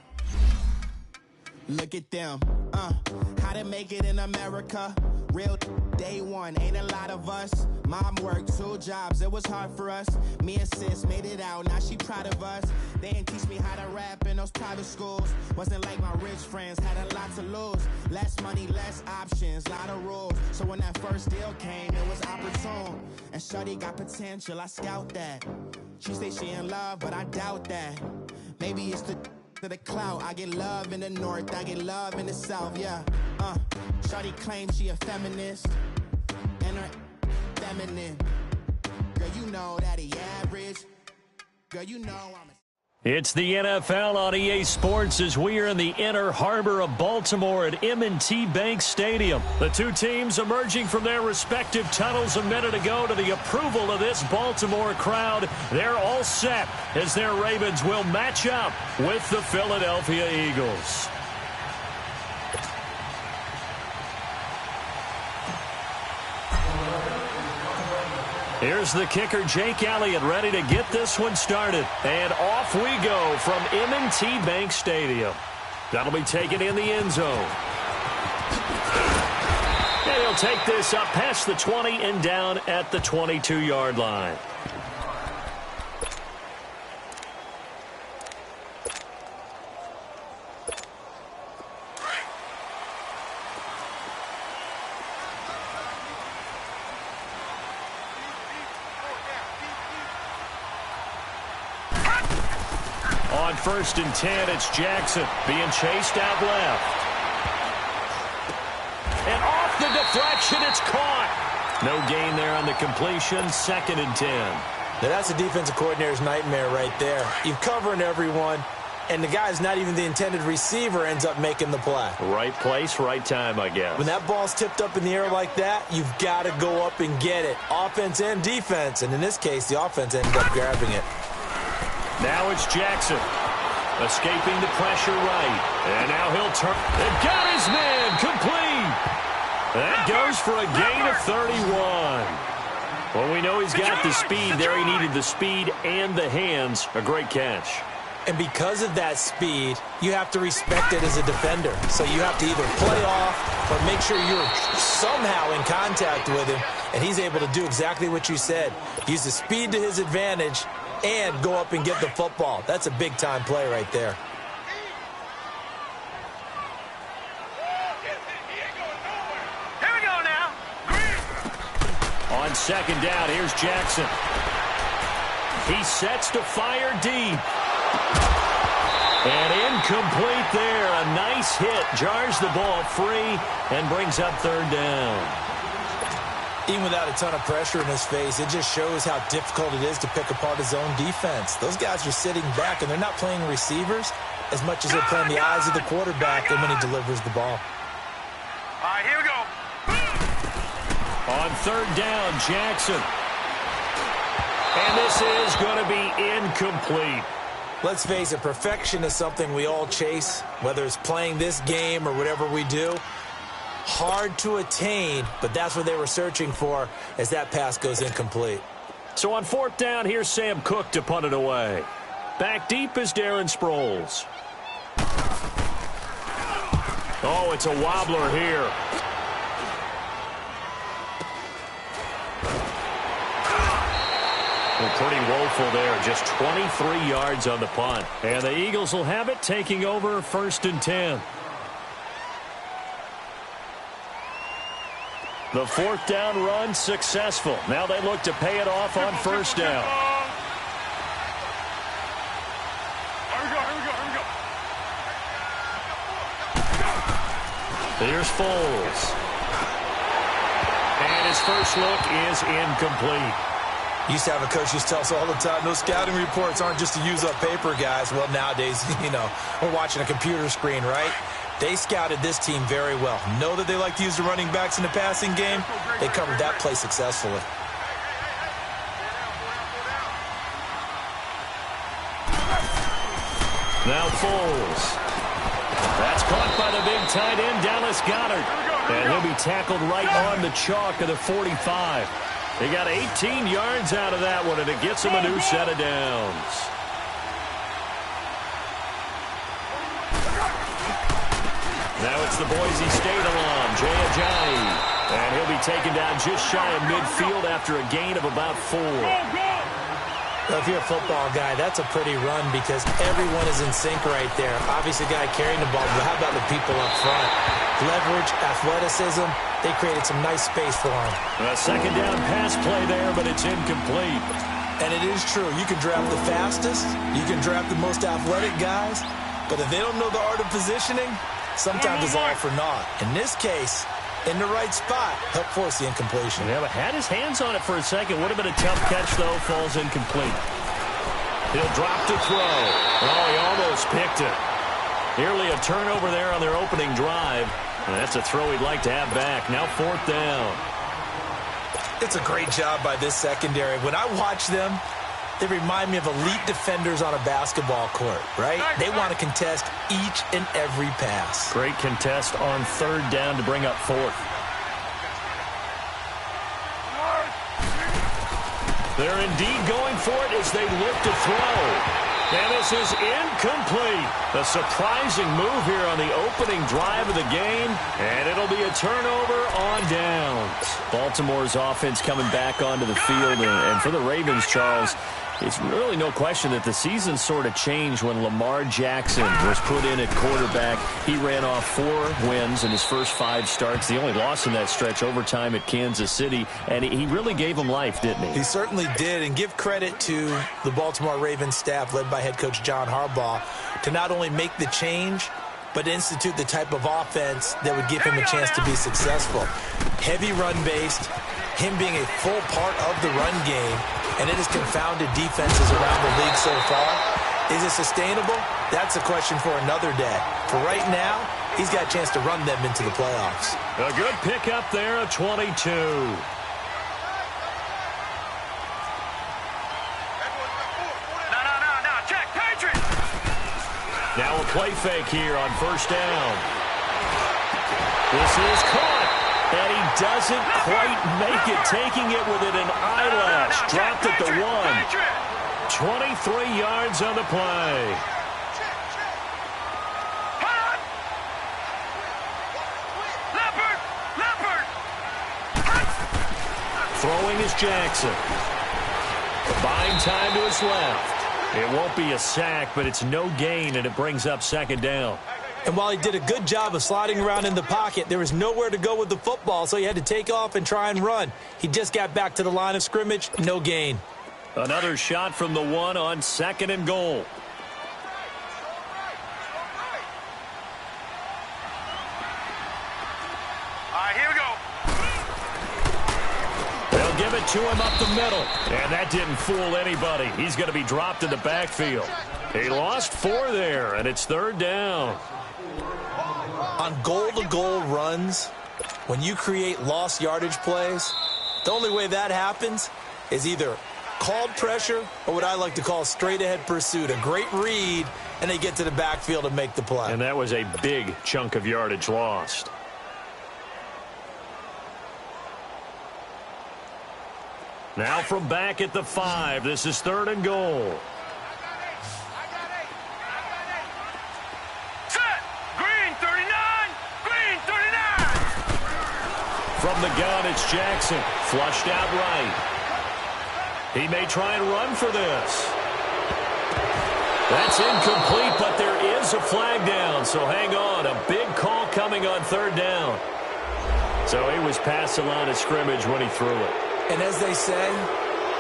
Look at them, how to make it in America. Real day one, ain't a lot of us. Mom worked 2 jobs, it was hard for us. Me and sis made it out, now she proud of us. They didn't teach me how to rap in those private schools. Wasn't like my rich friends, had a lot to lose. Less money, less options, lot of rules. So when that first deal came, it was opportune. And shorty got potential, I scout that. She say she in love, but I doubt that. Maybe it's to the clout. I get love in the north, I get love in the south, yeah. Shorty claims she a feminist, and her feminine. Girl, you know that he average. Girl, you know I'm a... It's the NFL on EA Sports as we are in the inner harbor of Baltimore at M&T Bank Stadium. The two teams emerging from their respective tunnels a minute ago to the approval of this Baltimore crowd. They're all set as their Ravens will match up with the Philadelphia Eagles. Here's the kicker, Jake Elliott, ready to get this one started. And off we go from M&T Bank Stadium. That'll be taken in the end zone. And he'll take this up past the 20 and down at the 22-yard line. On 1st and 10, it's Jackson being chased out left. And off the deflection, it's caught. No gain there on the completion, 2nd and 10. Now that's a defensive coordinator's nightmare right there. You're covering everyone, and the guy's not even the intended receiver ends up making the play. Right place, right time, I guess. When that ball's tipped up in the air like that, you've got to go up and get it. Offense and defense, and in this case, the offense ended up grabbing it. Now it's Jackson, escaping the pressure right. And now he'll turn. They've got his man complete. That goes for a gain of 31. Well, we know he's got the speed there. He needed the speed and the hands. A great catch. And because of that speed, you have to respect it as a defender. So you have to either play off or make sure you're somehow in contact with him. And he's able to do exactly what you said. Use the speed to his advantage and go up and get the football. That's a big-time play right there. Here we go now. On 2nd down, here's Jackson. He sets to fire deep. And incomplete there. A nice hit. Jars the ball free and brings up 3rd down. Even without a ton of pressure in his face, it just shows how difficult it is to pick apart his own defense. Those guys are sitting back, and they're not playing receivers as much as they're playing the eyes of the quarterback and when he delivers the ball. All right, here we go. On 3rd down, Jackson. And this is going to be incomplete. Let's face it, perfection is something we all chase, whether it's playing this game or whatever we do. Hard to attain, but that's what they were searching for as that pass goes incomplete. So on 4th down, here's Sam Cook to punt it away. Back deep is Darren Sproles. Oh, it's a wobbler here. Well, pretty woeful there. Just 23 yards on the punt. And the Eagles will have it, taking over 1st and 10. The 4th down run successful. Now they look to pay it off on 1st down. Here we go. Here's Foles. And his first look is incomplete. Used to have a coach used to tell us all the time, those scouting reports aren't just to use up paper, guys. Well, nowadays, we're watching a computer screen, right? They scouted this team very well. Know that they like to use the running backs in the passing game. They covered that play successfully. Now Foles. That's caught by the big tight end, Dallas Goedert. And he'll be tackled right on the chalk of the 45. They got 18 yards out of that one, and it gets him a new set of downs. Now it's the Boise State alum, Jay Ajayi. And he'll be taken down just shy of midfield after a gain of about 4. Well, if you're a football guy, that's a pretty run because everyone is in sync right there. Obviously, the guy carrying the ball, but how about the people up front? Leverage, athleticism, they created some nice space for him. A second down pass play there, but it's incomplete. And it is true. You can draft the fastest, you can draft the most athletic guys, but if they don't know the art of positioning, sometimes it's all for naught. In this case, in the right spot, helped force the incompletion. Yeah, but had his hands on it for a second. Would have been a tough catch, though. Falls incomplete. He'll drop to throw. Oh, he almost picked it. Nearly a turnover there on their opening drive. And that's a throw he'd like to have back. Now 4th down. It's a great job by this secondary. When I watch them, they remind me of elite defenders on a basketball court, right? They want to contest each and every pass. Great contest on 3rd down to bring up 4th. They're indeed going for it as they look to throw. And this is incomplete. A surprising move here on the opening drive of the game. And it'll be a turnover on downs. Baltimore's offense coming back onto the field. And for the Ravens, Charles, it's really no question that the season sort of changed when Lamar Jackson was put in at quarterback. He ran off 4 wins in his first 5 starts. The only loss in that stretch, overtime at Kansas City. And he really gave them life, didn't he? He certainly did. And give credit to the Baltimore Ravens staff led by head coach John Harbaugh to not only make the change, but institute the type of offense that would give him a chance to be successful. Heavy run-based, him being a full part of the run game, and it has confounded defenses around the league so far. Is it sustainable? That's a question for another day. For right now, he's got a chance to run them into the playoffs. A good pickup there at 22. Now a play fake here on 1st down. This is caught. And he doesn't quite make it, taking it within an eyelash. Dropped at the 1. 23 yards on the play. Throwing is Jackson. Buying time to his left. It won't be a sack, but it's no gain, and it brings up 2nd down. And while he did a good job of sliding around in the pocket, there was nowhere to go with the football, so he had to take off and try and run. He just got back to the line of scrimmage, no gain. Another shot from the 1 on 2nd and goal. All right, here we go. They'll give it to him up the middle. And that didn't fool anybody. He's going to be dropped in the backfield. He lost 4 there, and it's 3rd down. On goal-to-goal runs, when you create lost yardage plays, the only way that happens is either called pressure or what I like to call straight-ahead pursuit. A great read, and they get to the backfield and make the play. And that was a big chunk of yardage lost. Now from back at the 5, this is 3rd and goal. From the gun, it's Jackson. Flushed out right. He may try and run for this. That's incomplete, but there is a flag down, so hang on. A big call coming on 3rd down. So he was past the line of scrimmage when he threw it. And as they say,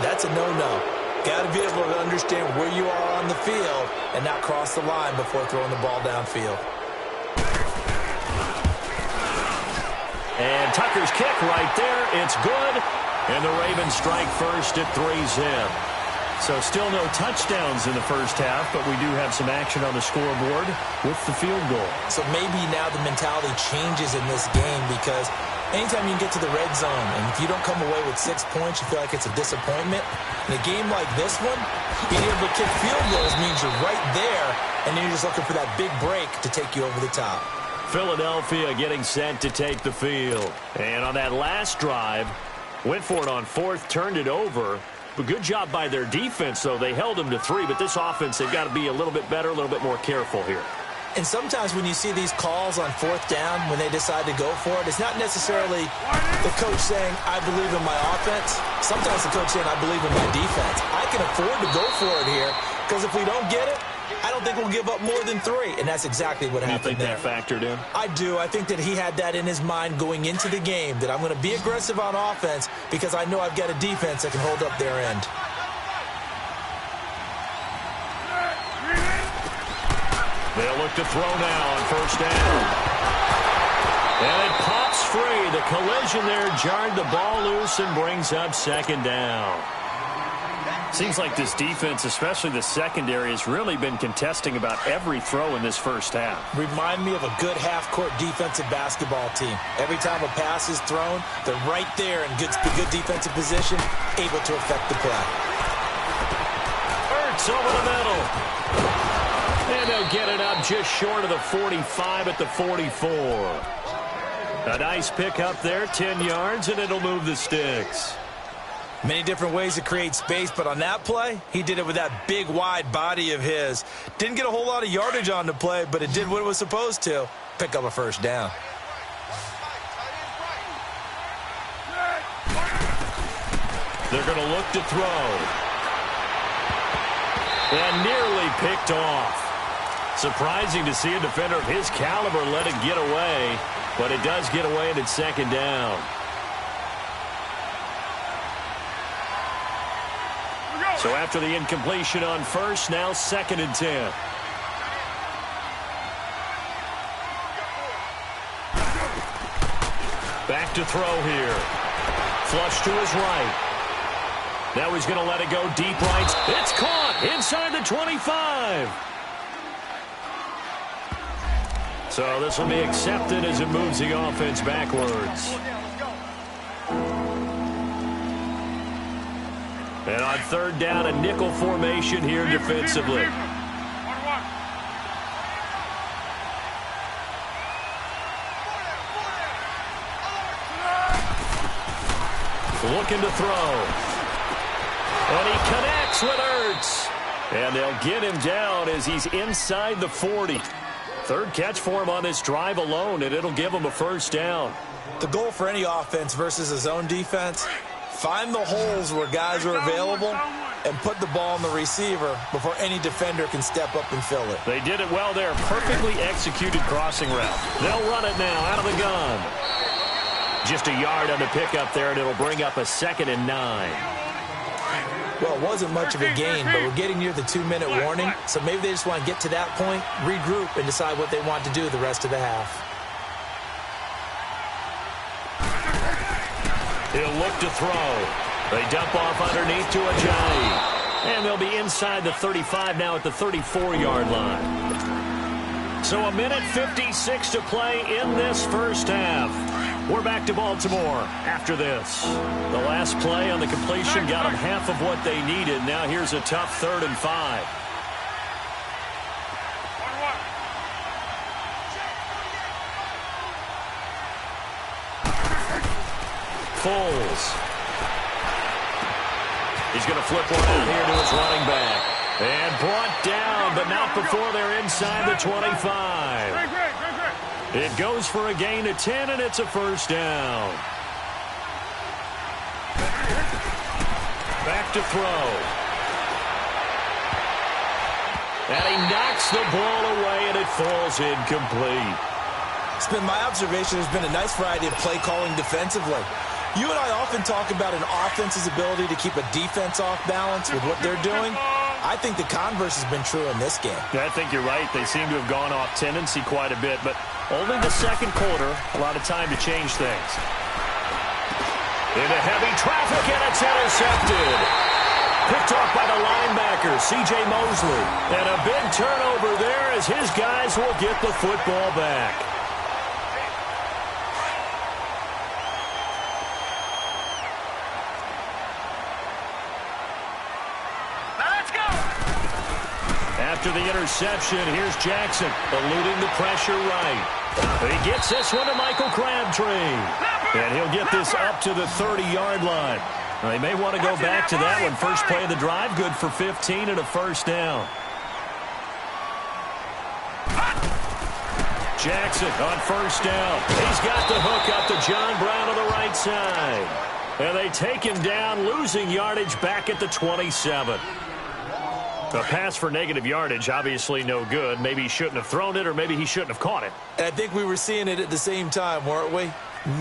that's a no-no. Got to be able to understand where you are on the field and not cross the line before throwing the ball downfield. And Tucker's kick right there. It's good. And the Ravens strike first at 3-zip. So still no touchdowns in the first half, but we do have some action on the scoreboard with the field goal. So maybe now the mentality changes in this game because anytime you get to the red zone and if you don't come away with 6 points, you feel like it's a disappointment. In a game like this one, being able to kick field goals means you're right there, and then you're just looking for that big break to take you over the top. Philadelphia getting set to take the field. And on that last drive, went for it on 4th, turned it over. But good job by their defense, though. They held them to 3, but this offense, they've got to be a little bit better, a little bit more careful here. And sometimes when you see these calls on fourth down, when they decide to go for it, it's not necessarily the coach saying, I believe in my offense. Sometimes the coach saying, I believe in my defense. I can afford to go for it here because if we don't get it, I don't think we'll give up more than 3. And that's exactly what happened there. You think that factored in? I do. I think that he had that in his mind going into the game, that I'm going to be aggressive on offense because I know I've got a defense that can hold up their end. They'll look to throw now on first down. And it pops free. The collision there jarred the ball loose and brings up second down. Seems like this defense, especially the secondary, has really been contesting about every throw in this first half. Remind me of a good half-court defensive basketball team. Every time a pass is thrown, they're right there in good defensive position, able to affect the play. Hurts over the middle. And they'll get it up just short of the 45 at the 44. A nice pick up there, 10 yards, and it'll move the sticks. Many different ways to create space, but on that play, he did it with that big, wide body of his. Didn't get a whole lot of yardage on the play, but it did what it was supposed to. Pick up a first down. They're going to look to throw. And nearly picked off. Surprising to see a defender of his caliber let it get away, but it does get away and it's second down. So after the incompletion on first, now 2nd and 10. Back to throw here. Flush to his right. Now he's going to let it go deep right. It's caught inside the 25. So this will be accepted as it moves the offense backwards. And on third down, a nickel formation here defensively. Looking to throw. And he connects with Ertz. And they'll get him down as he's inside the 40. Third catch for him on this drive alone, and it'll give him a first down. The goal for any offense versus his own defense, find the holes where guys are available and put the ball on the receiver before any defender can step up and fill it. They did it well there. Perfectly executed crossing route. They'll run it now out of the gun. Just a yard on the pickup there, and it'll bring up a 2nd and 9. Well, it wasn't much of a gain, but we're getting near the 2-minute warning, so maybe they just want to get to that point, regroup, and decide what they want to do the rest of the half. He'll look to throw. They dump off underneath to Ajayi. And they'll be inside the 35 now at the 34-yard line. So a minute 56 to play in this first half. We're back to Baltimore after this. The last play on the completion got them half of what they needed. Now here's a tough 3rd and 5. Foles. He's going to flip one out here to his running back. And brought down, but not before they're inside the 25. It goes for a gain of 10, and it's a first down. Back to throw. And he knocks the ball away, and it falls incomplete. It's been my observation there's been a nice variety of play calling defensively. You and I often talk about an offense's ability to keep a defense off balance with what they're doing. I think the converse has been true in this game. I think you're right. They seem to have gone off tendency quite a bit, but only the second quarter, a lot of time to change things. Into heavy traffic, and it's intercepted. Picked off by the linebacker, C.J. Mosley. And a big turnover there as his guys will get the football back. After the interception, here's Jackson, eluding the pressure right. He gets this one to Michael Crabtree. And he'll get this up to the 30-yard line. Now, they may want to go back to that one. First play of the drive, good for 15 and a first down. Jackson on first down. He's got the hook up to John Brown on the right side. And they take him down, losing yardage back at the 27. A pass for negative yardage, obviously no good. Maybe he shouldn't have thrown it, or maybe he shouldn't have caught it. And I think we were seeing it at the same time, weren't we?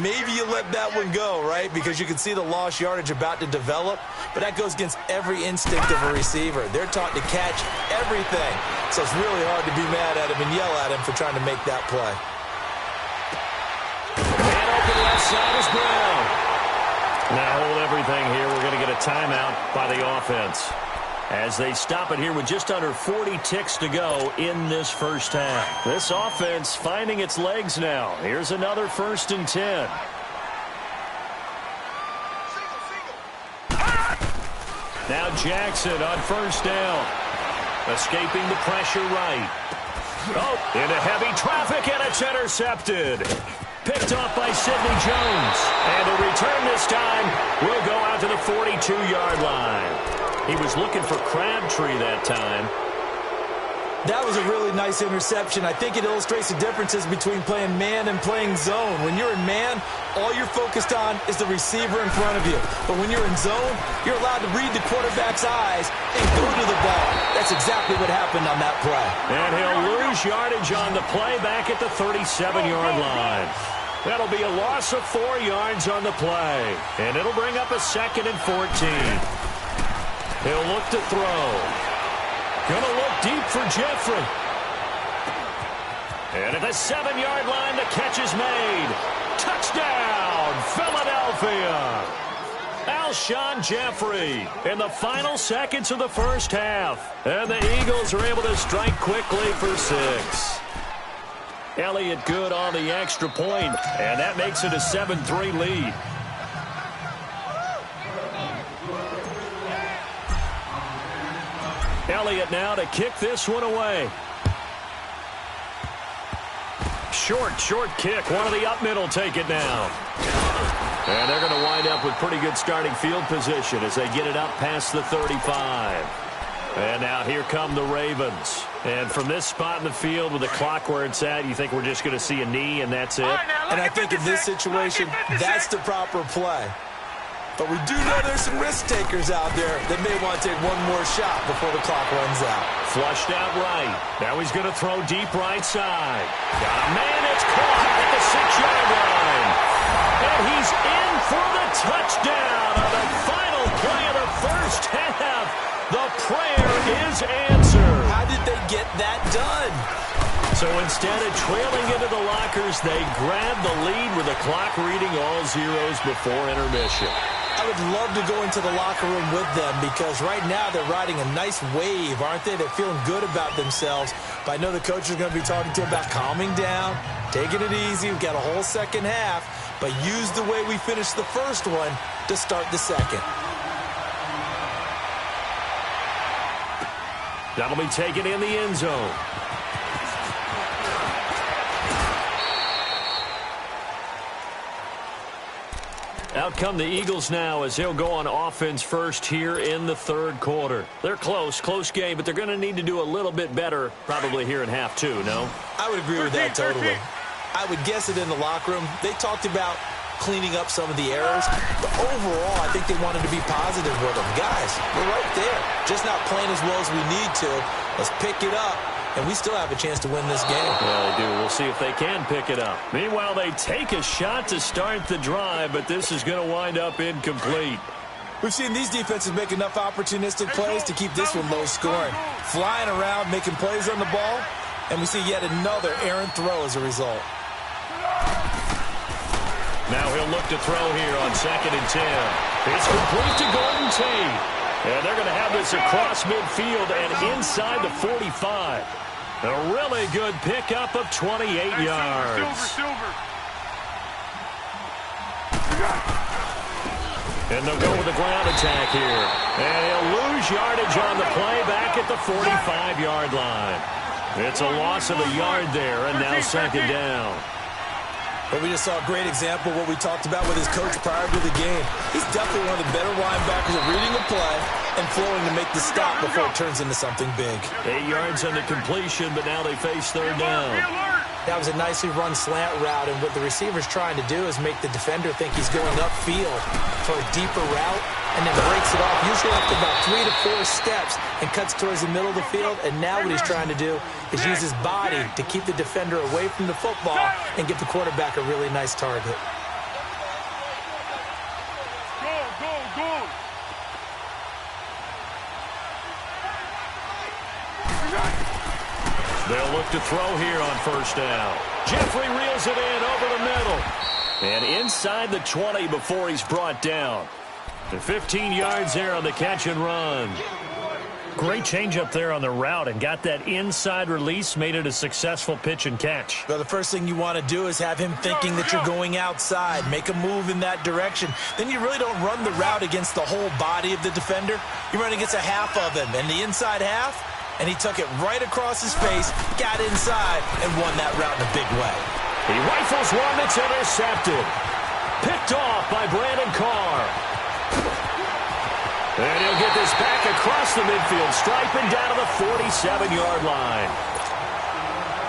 Maybe you let that one go, right? Because you can see the lost yardage about to develop. But that goes against every instinct of a receiver. They're taught to catch everything. So it's really hard to be mad at him and yell at him for trying to make that play. And open left side is Brown. Now hold everything here. We're going to get a timeout by the offense, as they stop it here with just under 40 ticks to go in this first half. This offense finding its legs now. Here's another 1st and 10. Now Jackson on first down. Escaping the pressure right. Oh, into heavy traffic, and it's intercepted. Picked off by Sidney Jones. And the return this time will go out to the 42-yard line. He was looking for Crabtree that time. That was a really nice interception. I think it illustrates the differences between playing man and playing zone. When you're in man, all you're focused on is the receiver in front of you. But when you're in zone, you're allowed to read the quarterback's eyes and go to the ball. That's exactly what happened on that play. And he'll lose yardage on the play back at the 37-yard line. That'll be a loss of 4 yards on the play. And it'll bring up a 2nd and 14. He'll look to throw. Gonna look deep for Jeffrey. And at the 7-yard line, the catch is made. Touchdown, Philadelphia. Alshon Jeffrey in the final seconds of the first half. And the Eagles are able to strike quickly for 6. Elliott good on the extra point, and that makes it a 7-3 lead. Elliott now to kick this one away. Short kick. One of the up middle take it now. And they're going to wind up with pretty good starting field position as they get it up past the 35. And now here come the Ravens. And from this spot in the field with the clock where it's at, you think we're just going to see a knee and that's it? And I think in this situation, that's the proper play. But we do know there's some risk takers out there that may want to take one more shot before the clock runs out. Flushed out right. Now he's going to throw deep right side. Got a man, it's caught at the 6-yard line. And he's in for the touchdown on the final play of the first half. The prayer is answered. How did they get that done? So instead of trailing into the lockers, they grab the lead with the clock reading all zeros before intermission. I would love to go into the locker room with them because right now they're riding a nice wave, aren't they? They're feeling good about themselves. But I know the coach is going to be talking to them about calming down, taking it easy. We've got a whole second half, but use the way we finished the first one to start the second. That'll be taken in the end zone. Out come the Eagles now as they'll go on offense first here in the third quarter. They're close game, but they're going to need to do a little bit better probably here in half 2, no? I would agree with that totally. I would guess it in the locker room. They talked about cleaning up some of the errors, but overall, I think they wanted to be positive with them. Guys, we're right there. Just not playing as well as we need to. Let's pick it up. And we still have a chance to win this game. Yeah, they do. We'll see if they can pick it up. Meanwhile, they take a shot to start the drive, but this is going to wind up incomplete. We've seen these defenses make enough opportunistic plays to keep this one low scoring. Flying around, making plays on the ball, and we see yet another errant throw as a result. Now he'll look to throw here on 2nd and 10. It's complete to Gordon Tate. And they're going to have this across midfield and inside the 45. A really good pickup of 28 yards. Silver. And they'll go with the ground attack here. And he'll lose yardage on the play back at the 45-yard line. It's a loss of a yard there, and now 2nd down. But we just saw a great example of what we talked about with his coach prior to the game. He's definitely one of the better linebackers at reading the play and flowing to make the stop before it turns into something big. 8 yards on the completion, but now they face 3rd down. That was a nicely run slant route, and what the receiver's trying to do is make the defender think he's going upfield for a deeper route, and then breaks it off, usually after about 3 to 4 steps, and cuts towards the middle of the field. And now what he's trying to do is use his body to keep the defender away from the football and give the quarterback a really nice target. They'll look to throw here on first down. Jeffrey reels it in over the middle. And inside the 20 before he's brought down. To 15 yards there on the catch and run. Great change up there on the route and got that inside release, made it a successful pitch and catch. Well, the first thing you want to do is have him thinking that you're going outside, make a move in that direction. Then you really don't run the route against the whole body of the defender. You run against a half of him, and the inside half, and he took it right across his face, got inside, and won that route in a big way. He rifles one that's intercepted. Picked off by Brandon Carr. And he'll get this back across the midfield stripe and down to the 47-yard line.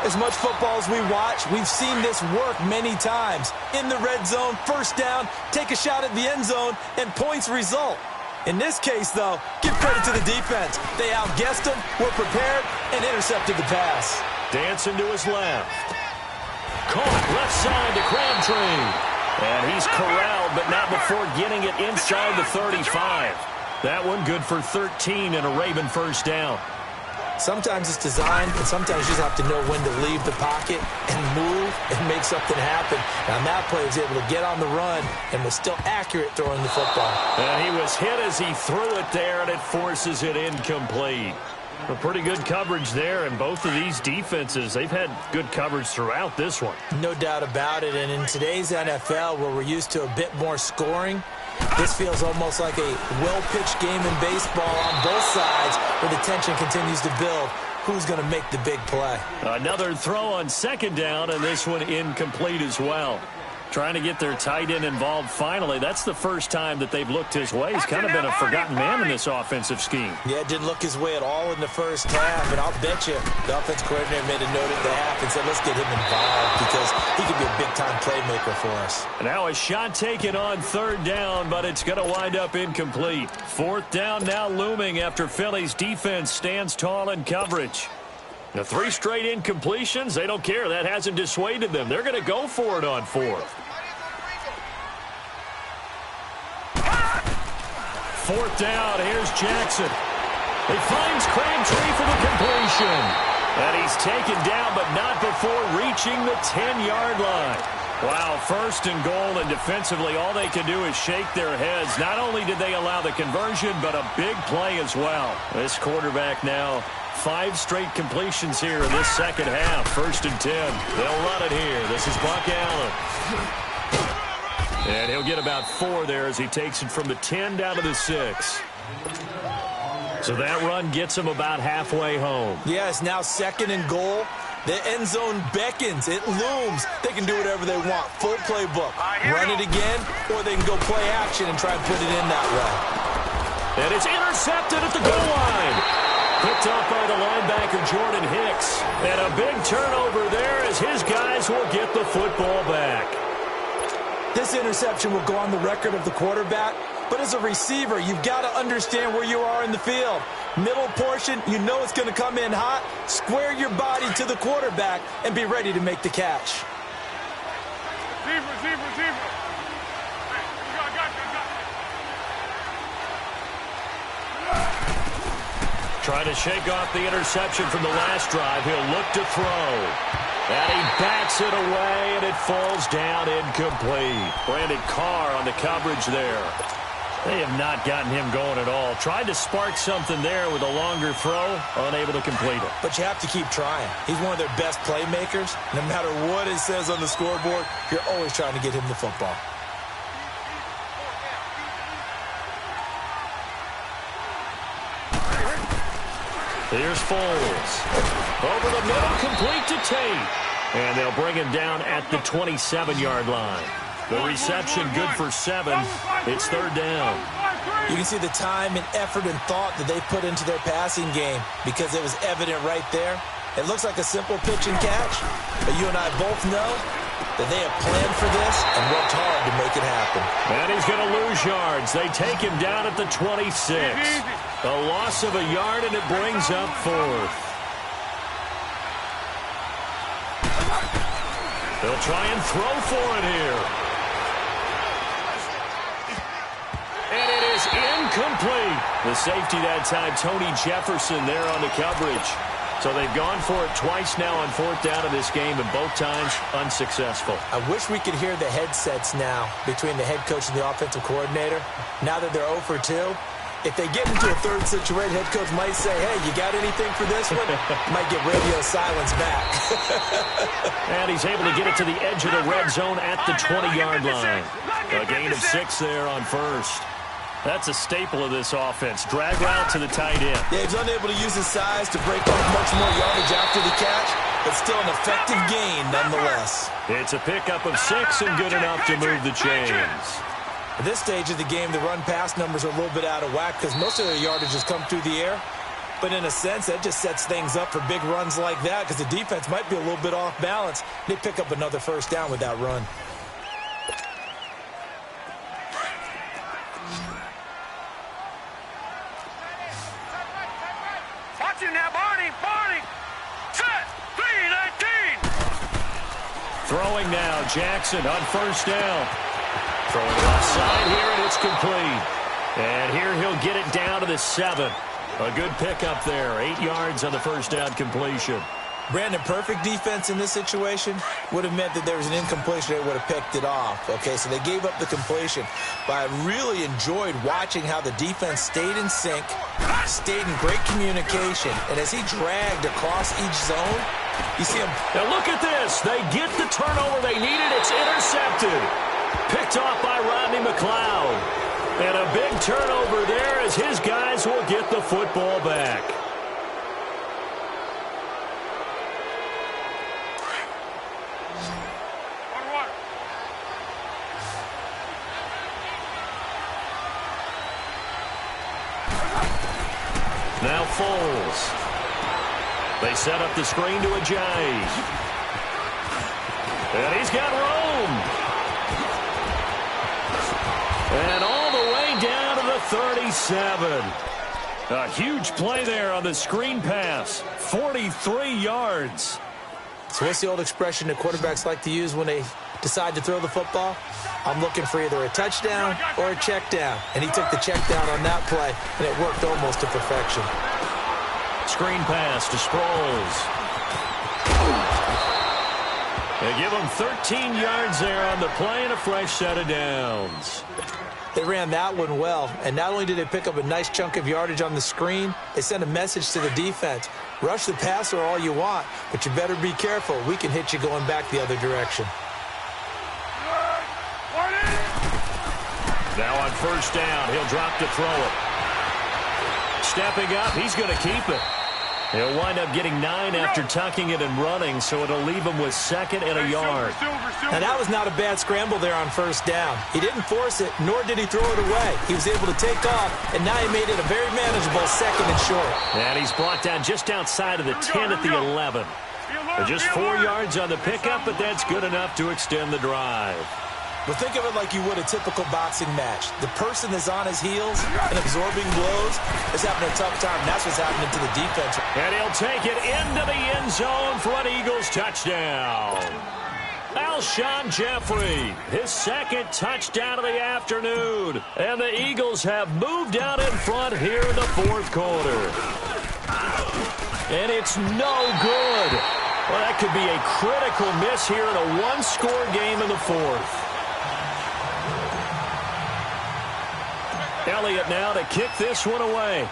As much football as we watch, we've seen this work many times. In the red zone, first down, take a shot at the end zone, and points result. In this case, though, give credit to the defense. They outguessed him, were prepared, and intercepted the pass. Dancing to his left. Caught left side to Crabtree. And he's corralled, but not before getting it inside the 35. That one good for 13 and a Raven first down. Sometimes it's designed, and sometimes you just have to know when to leave the pocket and move and make something happen. And on that play, he was able to get on the run and was still accurate throwing the football. And he was hit as he threw it there, and it forces it incomplete. A pretty good coverage there, and both of these defenses, they've had good coverage throughout this one. No doubt about it, and in today's NFL, where we're used to a bit more scoring, this feels almost like a well-pitched game in baseball on both sides where the tension continues to build. Who's going to make the big play? Another throw on second down, and this one incomplete as well. Trying to get their tight end involved finally. That's the first time that they've looked his way. He's kind of been a forgotten man in this offensive scheme. Yeah, it didn't look his way at all in the first half, and I'll bet you the offense coordinator made a note at the half and said, let's get him involved because he could be a big-time playmaker for us. Now a shot taken on third down, but it's going to wind up incomplete. Fourth down now looming after Philly's defense stands tall in coverage. The 3 straight incompletions, they don't care. That hasn't dissuaded them. They're going to go for it on fourth. Fourth down, here's Jackson. He finds Crabtree for the completion. And he's taken down, but not before reaching the 10-yard line. Wow, first and goal, and defensively all they can do is shake their heads. Not only did they allow the conversion, but a big play as well. This quarterback now 5 straight completions here in this second half. First and 10. They'll run it here. This is Buck Allen. And he'll get about 4 there as he takes it from the 10 down to the 6. So that run gets him about halfway home. Yes, now second and goal. The end zone beckons. It looms. They can do whatever they want. Full playbook. Run it again, or they can go play action and try and put it in that way. And it's intercepted at the goal line. Picked up by the linebacker, Jordan Hicks. And a big turnover there as his guys will get the football back. This interception will go on the record of the quarterback, but as a receiver, you've got to understand where you are in the field. Middle portion, you know it's going to come in hot. Square your body to the quarterback and be ready to make the catch. Receiver. Trying to shake off the interception from the last drive. He'll look to throw. And he backs it away, and it falls down incomplete. Brandon Carr on the coverage there. They have not gotten him going at all. Tried to spark something there with a longer throw, unable to complete it. But you have to keep trying. He's one of their best playmakers. No matter what it says on the scoreboard, you're always trying to get him the football. Here's Foles. Over the middle, complete to Tate. And they'll bring him down at the 27-yard line. The reception good for 7. It's third down. You can see the time and effort and thought that they put into their passing game because it was evident right there. It looks like a simple pitch and catch, but you and I both know that they have planned for this and worked hard to make it happen. And he's going to lose yards. They take him down at the 26. A loss of a yard, and it brings up fourth. They'll try and throw for it here. And it is incomplete. The safety that time, Tony Jefferson, there on the coverage. So they've gone for it twice now on fourth down in this game, and both times unsuccessful. I wish we could hear the headsets now between the head coach and the offensive coordinator. Now that they're 0 for 2, if they get into a third situation, head coach might say, hey, you got anything for this one? Might get radio silence back. And he's able to get it to the edge of the red zone at the 20-yard line. A gain of 6 there on first. That's a staple of this offense. Drag route to the tight end. Yeah, he's unable to use his size to break off much more yardage after the catch, but still an effective gain nonetheless. It's a pickup of 6 and good enough to move the chains. At this stage of the game, the run-pass numbers are a little bit out of whack because most of their yardage has come through the air. But in a sense, that just sets things up for big runs like that because the defense might be a little bit off balance. They pick up another first down with that run. Watch him now, Barney. Set. 3-19. Throwing now, Jackson on first down. Throwing left side here, and it's complete. And here he'll get it down to the 7. A good pickup there. 8 yards on the first down completion. Brandon, perfect defense in this situation would have meant that there was an incompletion. They would have picked it off. Okay, so they gave up the completion. But I really enjoyed watching how the defense stayed in sync, stayed in great communication. And as he dragged across each zone, you see him. Now look at this. They get the turnover they needed. It's intercepted. Picked off by Rodney McLeod. And a big turnover there as his guys will get the football back. Now Foles. They set up the screen to Ajayi. And he's got room. And all the way down to the 37. A huge play there on the screen pass. 43 yards. So what's the old expression that quarterbacks like to use when they decide to throw the football? I'm looking for either a touchdown or a check down. And he took the check down on that play, and it worked almost to perfection. Screen pass to Sproles. They give him 13 yards there on the play and a fresh set of downs. They ran that one well, and not only did they pick up a nice chunk of yardage on the screen, they sent a message to the defense. Rush the passer all you want, but you better be careful. We can hit you going back the other direction. Now on first down, he'll drop to throw it. Stepping up, he's going to keep it. He'll wind up getting 9 after tucking it and running, so it'll leave him with 2nd and a yard. Now that was not a bad scramble there on first down. He didn't force it, nor did he throw it away. He was able to take off, and now he made it a very manageable 2nd and short. And he's brought down just outside of the 10 at the 11. Just 4 yards on the pickup, but that's good enough to extend the drive. Well, think of it like you would a typical boxing match. The person that's on his heels and absorbing blows is having a tough time. That's what's happening to the defense. And he'll take it into the end zone for an Eagles touchdown. Alshon Jeffrey, his 2nd touchdown of the afternoon. And the Eagles have moved out in front here in the 4th quarter. And it's no good. Well, that could be a critical miss here in a one-score game in the 4th. Elliott now to kick this one away.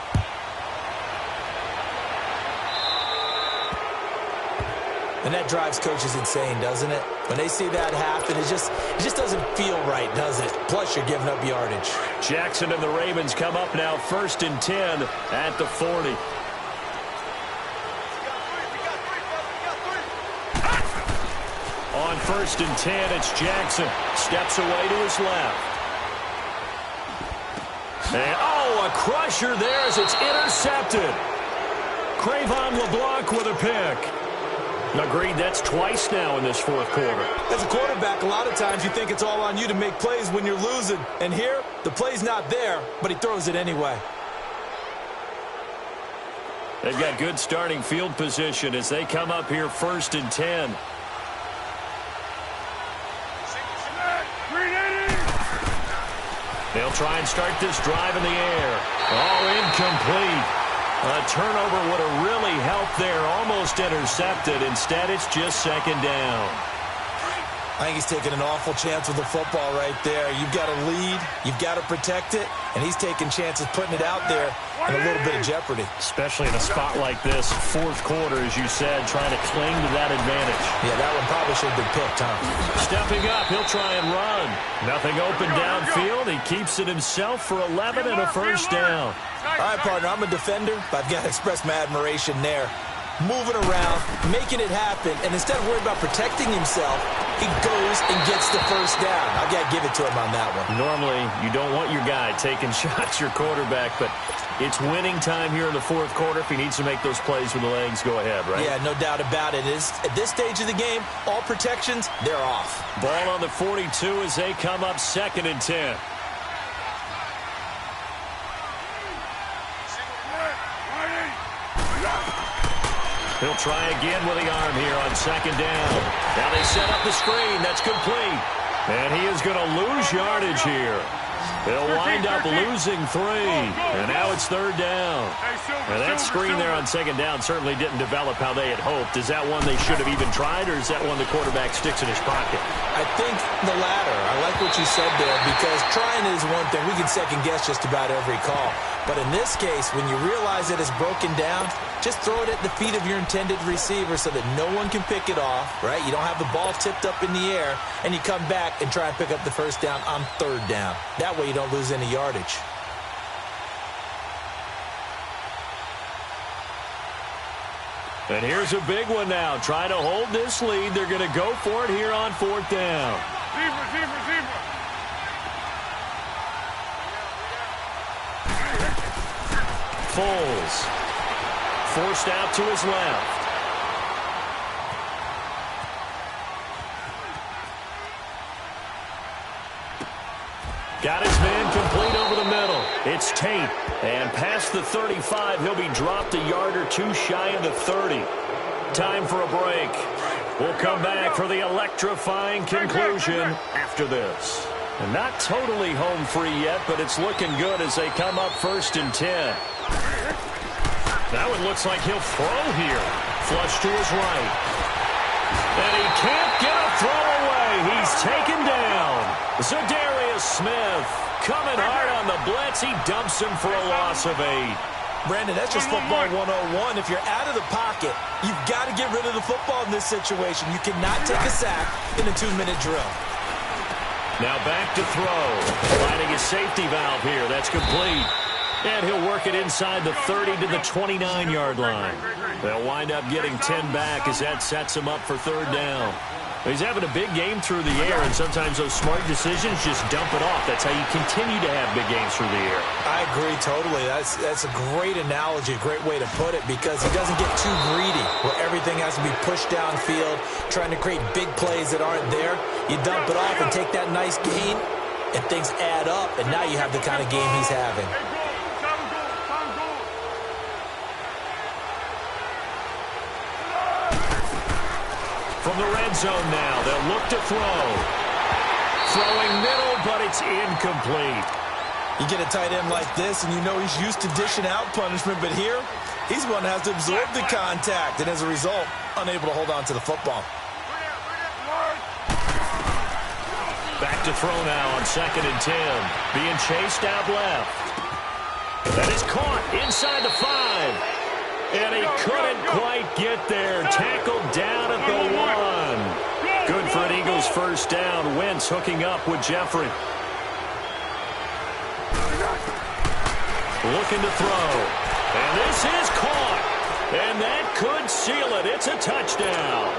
And that drives coaches insane, doesn't it? When they see that happen, it just doesn't feel right, does it? Plus, you're giving up yardage. Jackson and the Ravens come up now 1st and 10 at the 40. On 1st and 10, it's Jackson. Steps away to his left. And, a crusher there as it's intercepted. Cravon LeBlanc with a pick. Agreed, that's twice now in this fourth quarter. As a quarterback, a lot of times you think it's all on you to make plays when you're losing. And here, the play's not there, but he throws it anyway. They've got good starting field position as they come up here 1st and 10. They'll try and start this drive in the air. Oh, incomplete. A turnover would have really helped there. Almost intercepted. Instead, it's just 2nd down. I think he's taking an awful chance with the football right there. You've got to lead. You've got to protect it. And he's taking chances putting it out there in a little bit of jeopardy. Especially in a spot like this, fourth quarter, as you said, trying to cling to that advantage. Yeah, that one probably should have been picked, huh? Stepping up, he'll try and run. Nothing open downfield. He keeps it himself for 11 and a 1st down. All right, partner, I'm a defender, but I've got to express my admiration there. Moving around, making it happen, and instead of worrying about protecting himself, he goes and gets the 1st down. I've got to give it to him on that one. Normally, you don't want your guy taking shots, your quarterback, but it's winning time here in the fourth quarter. If he needs to make those plays with the legs, go ahead, right? Yeah, no doubt about it. At this stage of the game, all protections, they're off. Ball on the 42 as they come up 2nd and 10. He'll try again with the arm here on 2nd down. Now they set up the screen. That's complete. And he is going to lose yardage here. They'll wind up losing 3. And now it's 3rd down. And that screen there on 2nd down certainly didn't develop how they had hoped. Is that one they should have even tried, or is that one the quarterback sticks in his pocket? I think the latter. I like what you said there, because trying is one thing. We can second-guess just about every call. But in this case, when you realize that it's broken down, just throw it at the feet of your intended receiver so that no one can pick it off, right? You don't have the ball tipped up in the air, and you come back and try and pick up the 1st down on 3rd down. That way you don't lose any yardage. And here's a big one now. Trying to hold this lead. They're going to go for it here on 4th down. Foles. Forced out to his left. Got his man complete over the middle. It's Tate. And past the 35, he'll be dropped a yard or 2 shy of the 30. Time for a break. We'll come back for the electrifying conclusion after this. And not totally home free yet, but it's looking good as they come up 1st and 10. That one looks like he'll throw here. Flush to his right. And he can't get a throw away. He's taken down. Zadarius Smith coming hard on the blitz. He dumps him for a loss of 8. Brandon, that's just football 101. If you're out of the pocket, you've got to get rid of the football in this situation. You cannot take a sack in a 2-minute drill. Now back to throw. Finding his safety valve here. That's complete. And he'll work it inside the 30 to the 29-yard line. They'll wind up getting 10 back as that sets him up for 3rd down. He's having a big game through the air, and sometimes those smart decisions just dump it off. That's how you continue to have big games through the air. I agree totally. That's a great analogy, a great way to put it, because he doesn't get too greedy where everything has to be pushed downfield, trying to create big plays that aren't there. You dump it off and take that nice gain, and things add up, and now you have the kind of game he's having. From the red zone now, they'll look to throw. Throwing middle, but it's incomplete. You get a tight end like this, and you know he's used to dishing out punishment, but here, he's one that has to absorb the contact, and as a result, unable to hold on to the football. Back to throw now on 2nd and 10. Being chased out left. That is caught inside the 5. And he couldn't quite get there. Tackled down at the 1. Good for an Eagles 1st down. Wentz hooking up with Jeffrey. Looking to throw. And this is caught. And that could seal it. It's a touchdown.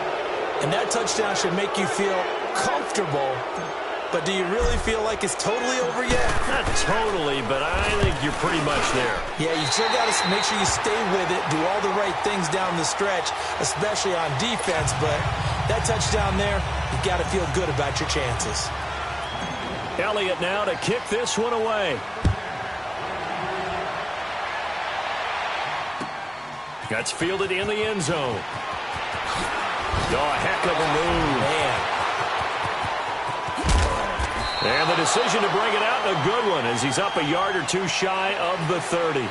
And that touchdown should make you feel comfortable. But do you really feel like it's totally over yet? Not totally, but I think you're pretty much there. Yeah, you still got to make sure you stay with it, do all the right things down the stretch, especially on defense. But that touchdown there, you got to feel good about your chances. Elliott now to kick this one away. That's fielded in the end zone. Oh, a heck of a move. Man. And the decision to bring it out, a good one, as he's up a yard or two shy of the 30.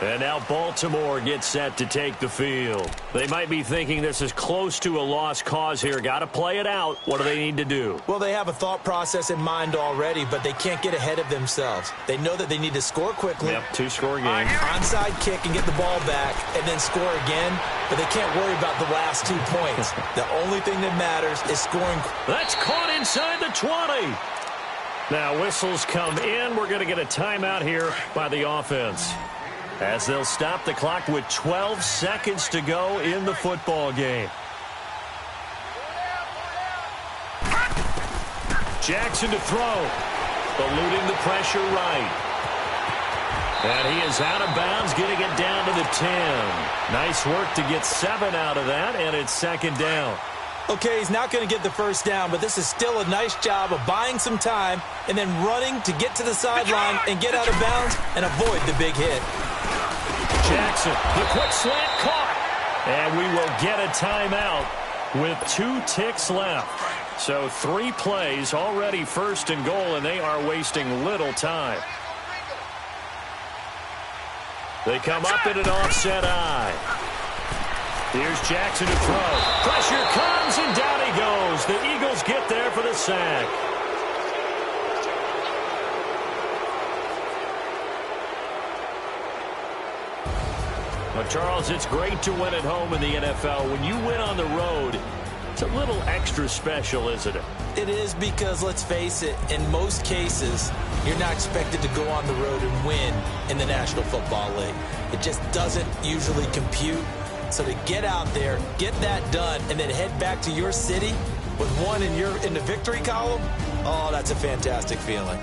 And now Baltimore gets set to take the field. They might be thinking this is close to a lost cause here. Got to play it out. What do they need to do? Well, they have a thought process in mind already, but they can't get ahead of themselves. They know that they need to score quickly. Yep, two-score game. Onside kick and get the ball back and then score again, but they can't worry about the last 2 points. The only thing that matters is scoring. That's caught inside the 20. Now whistles come in. We're going to get a timeout here by the offense, as they'll stop the clock with 12 seconds to go in the football game. Jackson to throw. Eluding the pressure right. And he is out of bounds, getting it down to the 10. Nice work to get 7 out of that, and it's second down. Okay, he's not going to get the first down, but this is still a nice job of buying some time and then running to get to the sideline and get out of bounds and avoid the big hit. Jackson, the quick slant caught. And we will get a timeout with 2 ticks left. So 3 plays, already first and goal, and they are wasting little time. They come up in an offset eye. Here's Jackson to throw. Pressure comes, and down he goes. The Eagles get there for the sack. Well, Charles, it's great to win at home in the NFL. When you win on the road, it's a little extra special, isn't it? It is, because, let's face it, in most cases, you're not expected to go on the road and win in the National Football League. It just doesn't usually compute. So to get out there, get that done, and then head back to your city with 1 in the victory column, oh, that's a fantastic feeling.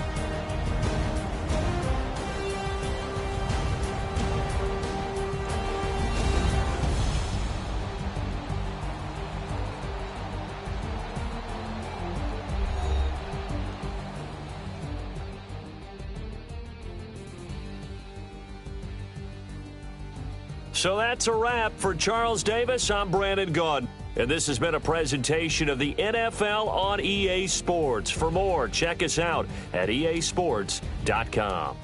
So that's a wrap. For Charles Davis, I'm Brandon Gaudin. And this has been a presentation of the NFL on EA Sports. For more, check us out at easports.com.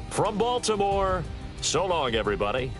From Baltimore, so long, everybody.